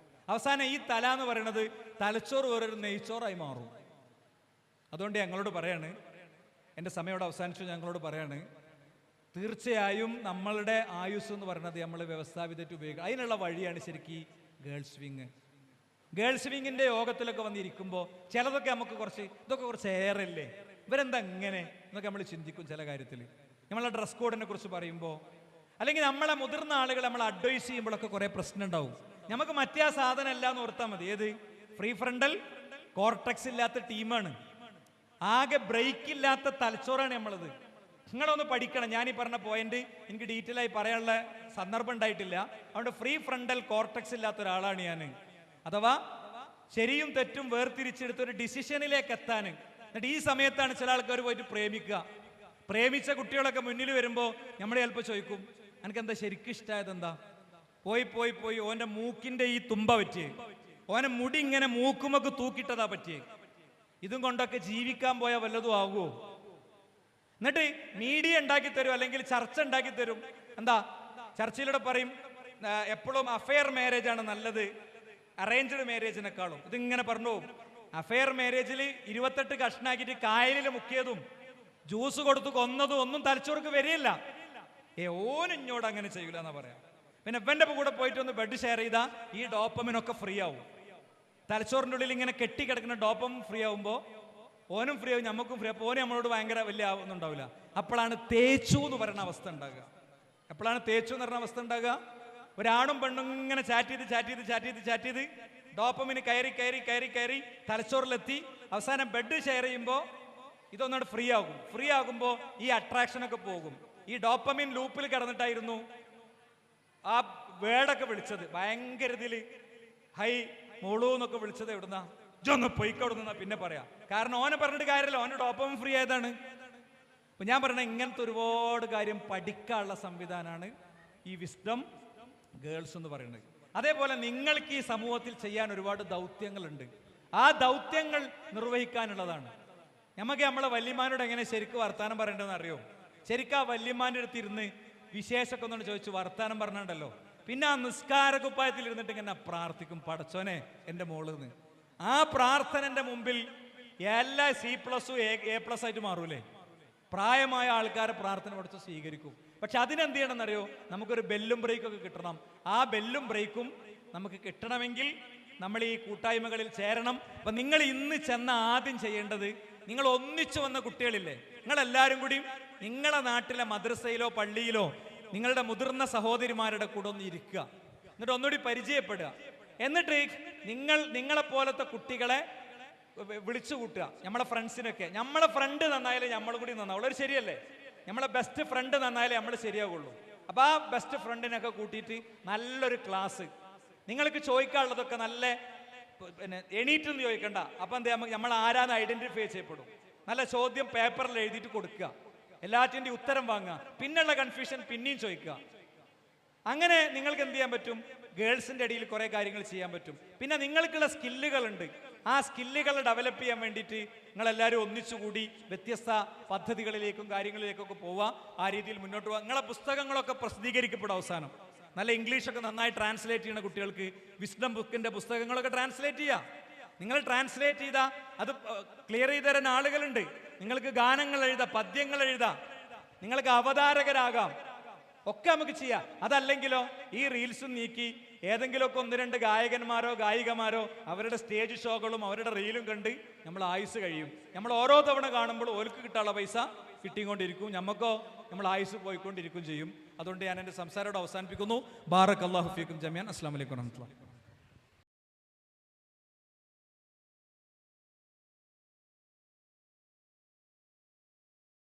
Speaker 1: അവസാനം ഈ തല എന്ന് പറയുന്നത് തലച്ചോറ് വേറൊരു നെയ്ച്ചോറായി മാറും. അതുകൊണ്ട് ഞങ്ങളോട് പറയാണ്, എൻ്റെ സമയം ഇവിടെ അവസാനിച്ചു, ഞങ്ങളോട് പറയാണ്, തീർച്ചയായും നമ്മളുടെ ആയുസ് എന്ന് പറയുന്നത് നമ്മൾ വ്യവസ്ഥാപിതമായിട്ട് ഉപയോഗിക്കുക. അതിനുള്ള വഴിയാണ് ശരിക്കും ഗേൾസ് വിങ്. ഗേൾസ് വിങ്ങിന്റെ യോഗത്തിലൊക്കെ വന്നിരിക്കുമ്പോൾ ചിലതൊക്കെ നമുക്ക് ഇതൊക്കെ കുറച്ച് ഏറല്ലേ, ഇവരെന്താ ഇങ്ങനെ എന്നൊക്കെ നമ്മൾ ചിന്തിക്കും. ചില കാര്യത്തിൽ നമ്മളെ ഡ്രസ് കോഡിനെ കുറിച്ച് പറയുമ്പോൾ, അല്ലെങ്കിൽ നമ്മളെ മുതിർന്ന ആളുകൾ നമ്മൾ അഡ്വൈസ് ചെയ്യുമ്പോഴൊക്കെ കുറെ പ്രശ്നം ഉണ്ടാവും. നമുക്ക് മറ്റേ ആ സാധനം അല്ല എന്ന് ഓർത്താൽ മതി. ഏത് ഫ്രീ ഫ്രണ്ടൽ കോർട്ടക്സ് ഇല്ലാത്ത ടീമാണ്, ആകെ ബ്രേക്ക് ഇല്ലാത്ത തലച്ചോറാണ് നമ്മളത്. നിങ്ങളൊന്ന് പഠിക്കണം. ഞാൻ ഈ പറഞ്ഞ പോയിന്റ് എനിക്ക് ഡീറ്റെയിൽ ആയി പറയാനുള്ള സന്ദർഭം ഉണ്ടായിട്ടില്ല. അതുകൊണ്ട് ഫ്രീ ഫ്രണ്ടൽ കോർട്ടക്സ് ഇല്ലാത്ത ഒരാളാണ് ഞാൻ. അഥവാ ശരിയും തെറ്റും വേർതിരിച്ചെടുത്ത ഒരു ഡിസിഷനിലേക്ക് എത്താൻ. എന്നിട്ട് ഈ സമയത്താണ് ചില ആൾക്കാർ പോയിട്ട് പ്രേമിക്കുക. പ്രേമിച്ച കുട്ടികളൊക്കെ മുന്നിൽ വരുമ്പോൾ നമ്മൾ ചിലപ്പോൾ ചോദിക്കും, എനിക്ക് എന്താ ശരിക്കും ഇഷ്ടമായത് എന്താ? പോയി പോയി പോയി ഓന്റെ മൂക്കിന്റെ ഈ തുമ്പ പറ്റിയേ, ഓനെ മുടി ഇങ്ങനെ മൂക്കുമൊക്കെ തൂക്കിട്ടതാ പറ്റിയേ. ഇതും കൊണ്ടൊക്കെ ജീവിക്കാൻ പോയാൽ വല്ലതും ആകുമോ? എന്നിട്ട് മീഡിയ ഉണ്ടാക്കി തരും, അല്ലെങ്കിൽ ചർച്ച ഉണ്ടാക്കി തരും. എന്താ ചർച്ചയിലൂടെ പറയും, എപ്പോഴും അഫെയർ മാരേജ് ആണ് നല്ലത് അറേഞ്ച്ഡ് മാരേജിനെക്കാളും. ഇതിങ്ങനെ പറഞ്ഞു പോകും. അഫെയർ മാരേജിൽ 28 കഷ്ണാക്കിയിട്ട് കായലിൽ മുക്കിയതും ജ്യൂസ് കൊടുത്ത് കൊന്നതും ഒന്നും തലച്ചോർക്ക് വരികയില്ല. ഓൻ ഇഞ്ഞോട് അങ്ങനെ ചെയ്യൂല എന്നാ പറയാം. പിന്നെ ഇവന്റെ കൂടെ പോയിട്ട് ഒന്ന് ബെഡ് ഷെയർ ചെയ്താ ഈ ഡോപ്പമിനൊക്കെ ഫ്രീ ആവും. തലച്ചോറിൻ്റെ ഉള്ളിൽ ഇങ്ങനെ കെട്ടിക്കിടക്കുന്ന ഡോപ്പമിൻ ഫ്രീ ആവുമ്പോൾ ഓനും ഫ്രീ ആവും, നമുക്കും ഫ്രീ. അപ്പോൾ ഓനും നമ്മളോട് ഭയങ്കര വലിയ ആവുന്നുണ്ടാവില്ല. അപ്പോഴാണ് തേച്ചു എന്ന് പറയുന്ന അവസ്ഥ ഉണ്ടാകുക. എപ്പോഴാണ് തേച്ചു എന്ന് പറയുന്ന അവസ്ഥ ഉണ്ടാകുക? ഒരാണും പെണ്ണും ഇങ്ങനെ ചാറ്റ് ചെയ്ത് ഡോപ്പമിന് കയറി തലച്ചോറിലെത്തി അവസാനം ബെഡ് ഷെയർ ചെയ്യുമ്പോൾ ഇതൊന്നുകൂടെ ഫ്രീ ആകും. ഫ്രീ ആകുമ്പോൾ ഈ അട്രാക്ഷനൊക്കെ പോകും. ഈ ഡോപ്പമിൻ ലൂപ്പിൽ കിടന്നിട്ടായിരുന്നു ആ വേർഡൊക്കെ വിളിച്ചത്. ഭയങ്കര ഇതിൽ ഹൈ മോളൂ എന്നൊക്കെ വിളിച്ചത് എവിടുന്നാ? ഇതൊന്ന് പൊയ്ക്കോട് നിന്നാ പിന്നെ പറയാം. കാരണം ഓനെ പറഞ്ഞിട്ട് കാര്യമല്ല, ഓനോട് ഒപ്പം ഫ്രീ ആയതാണ്. അപ്പൊ ഞാൻ പറഞ്ഞ ഇങ്ങനത്തെ ഒരുപാട് കാര്യം പഠിക്കാനുള്ള സംവിധാനമാണ് ഈ വിസ്ഡം ഗേൾസ് എന്ന് പറയുന്നത്. അതേപോലെ നിങ്ങൾക്ക് ഈ സമൂഹത്തിൽ ചെയ്യാൻ ഒരുപാട് ദൗത്യങ്ങളുണ്ട്. ആ ദൗത്യങ്ങൾ നിർവഹിക്കാനുള്ളതാണ്. നമുക്ക് നമ്മളെ വല്യമാനോട് എങ്ങനെ ശരിക്കും വർത്താനം പറയേണ്ടതെന്ന് അറിയോ? ശരിക്കും ആ വല്യമാൻ്റെ അടുത്ത് ഇരുന്ന് വിശേഷമൊക്കെ ഒന്നും ചോദിച്ചു വർത്താനം പറഞ്ഞിട്ടുണ്ടല്ലോ, പിന്നെ ആ നിസ്കാര കുപ്പായത്തിൽ ഇരുന്നിട്ട് ഇങ്ങനെ പ്രാർത്ഥിക്കും, പടച്ചോനെ എൻ്റെ മോളിന്ന്. ആ പ്രാർത്ഥനന്റെ മുമ്പിൽ എല്ലാ C+ഉം A+ ആയിട്ട് മാറൂലേ? പ്രായമായ ആൾക്കാരെ പ്രാർത്ഥന പഠിച്ച് സ്വീകരിക്കും. പക്ഷെ അതിനെന്ത് ചെയ്യണമെന്നറിയോ? നമുക്കൊരു ബെല്ലും ബ്രേക്കൊക്കെ കിട്ടണം. ആ ബെല്ലും ബ്രേക്കും നമുക്ക് കിട്ടണമെങ്കിൽ നമ്മൾ ഈ കൂട്ടായ്മകളിൽ ചേരണം. അപ്പൊ നിങ്ങൾ ഇന്ന് ചെന്ന ആദ്യം ചെയ്യേണ്ടത്, നിങ്ങൾ ഒന്നിച്ചു വന്ന കുട്ടികളില്ലേ, നിങ്ങളെല്ലാവരും കൂടി നിങ്ങളെ നാട്ടിലെ മദ്രസയിലോ പള്ളിയിലോ നിങ്ങളുടെ മുതിർന്ന സഹോദരിമാരുടെ കൂടെ ഒന്ന് ഇരിക്കുക. എന്നിട്ട് ഒന്നുകൂടി പരിചയപ്പെടുക. എന്നിട്ട് നിങ്ങളെപ്പോലത്തെ കുട്ടികളെ വിളിച്ചു കൂട്ടുക. നമ്മളെ ഫ്രണ്ട്സിനൊക്കെ, നമ്മളെ ഫ്രണ്ട് നന്നായാലേ നമ്മളും കൂടി നന്നാവുള്ളൂ. ഒരു ശരിയല്ലേ? നമ്മളെ ബെസ്റ്റ് ഫ്രണ്ട് നന്നായാലേ നമ്മൾ ശരിയാവുള്ളൂ. അപ്പൊ ആ ബെസ്റ്റ് ഫ്രണ്ടിനൊക്കെ കൂട്ടിയിട്ട് നല്ലൊരു ക്ലാസ്, നിങ്ങൾക്ക് ചോദിക്കാനുള്ളതൊക്കെ നല്ല പിന്നെ എണീറ്റെന്ന് ചോദിക്കണ്ട. അപ്പൊ എന്താ, നമ്മൾ ആരാന്ന് ഐഡന്റിഫൈ ചെയ്യപ്പെടും. നല്ല ചോദ്യം പേപ്പറിൽ എഴുതിയിട്ട് കൊടുക്കുക, എല്ലാറ്റിൻ്റെ ഉത്തരം വാങ്ങുക, പിന്നുള്ള കൺഫ്യൂഷൻ പിന്നെയും ചോദിക്കുക. അങ്ങനെ നിങ്ങൾക്ക് എന്ത് ചെയ്യാൻ പറ്റും? ഗേൾസിന്റെ ഇടയിൽ കുറെ കാര്യങ്ങൾ ചെയ്യാൻ പറ്റും. പിന്നെ നിങ്ങൾക്കുള്ള സ്കില്ലുകളുണ്ട്, ആ സ്കില്ലുകൾ ഡെവലപ്പ് ചെയ്യാൻ വേണ്ടിയിട്ട് നിങ്ങളെല്ലാവരും ഒന്നിച്ചുകൂടി വ്യത്യസ്ത പദ്ധതികളിലേക്കും കാര്യങ്ങളിലേക്കൊക്കെ പോവുക. ആ രീതിയിൽ മുന്നോട്ട് പോവുക. നിങ്ങളെ പുസ്തകങ്ങളൊക്കെ പ്രസിദ്ധീകരിക്കപ്പെടും. അവസാനം നല്ല ഇംഗ്ലീഷൊക്കെ നന്നായി ട്രാൻസ്ലേറ്റ് ചെയ്യുന്ന കുട്ടികൾക്ക് വിസ്ഡം ബുക്കിന്റെ പുസ്തകങ്ങളൊക്കെ ട്രാൻസ്ലേറ്റ് ചെയ്യുക. നിങ്ങൾ ട്രാൻസ്ലേറ്റ് ചെയ്താൽ അത് ക്ലിയർ ചെയ്ത് തരാൻ ആളുകളുണ്ട്. നിങ്ങൾക്ക് ഗാനങ്ങൾ എഴുതാം, പദ്യങ്ങൾ എഴുതാം, നിങ്ങൾക്ക് അവതാരകരാകാം, ഒക്കെ നമുക്ക് ചെയ്യാം. അതല്ലെങ്കിലോ ഈ റീൽസും നീക്കി ഏതെങ്കിലുമൊക്കെ 1-2 ഗായകന്മാരോ ഗായികമാരോ അവരുടെ സ്റ്റേജ് ഷോകളും അവരുടെ റീലും കണ്ട് നമ്മൾ ആയുസ് കഴിയും. നമ്മൾ ഓരോ തവണ കാണുമ്പോൾ ഓർക്ക് കിട്ടാനുള്ള പൈസ കിട്ടിക്കൊണ്ടിരിക്കും, നമുക്കോ നമ്മൾ ആയുസ് പോയിക്കൊണ്ടിരിക്കും ചെയ്യും. അതുകൊണ്ട് ഞാൻ എൻ്റെ സംസാരം അവസാനിപ്പിക്കുന്നു. ബാറക് അല്ലാഹു ഫീക്കും ജമീഅൻ. അസ്സലാമു അലൈക്കും വറഹ്മത്തുള്ളാഹി.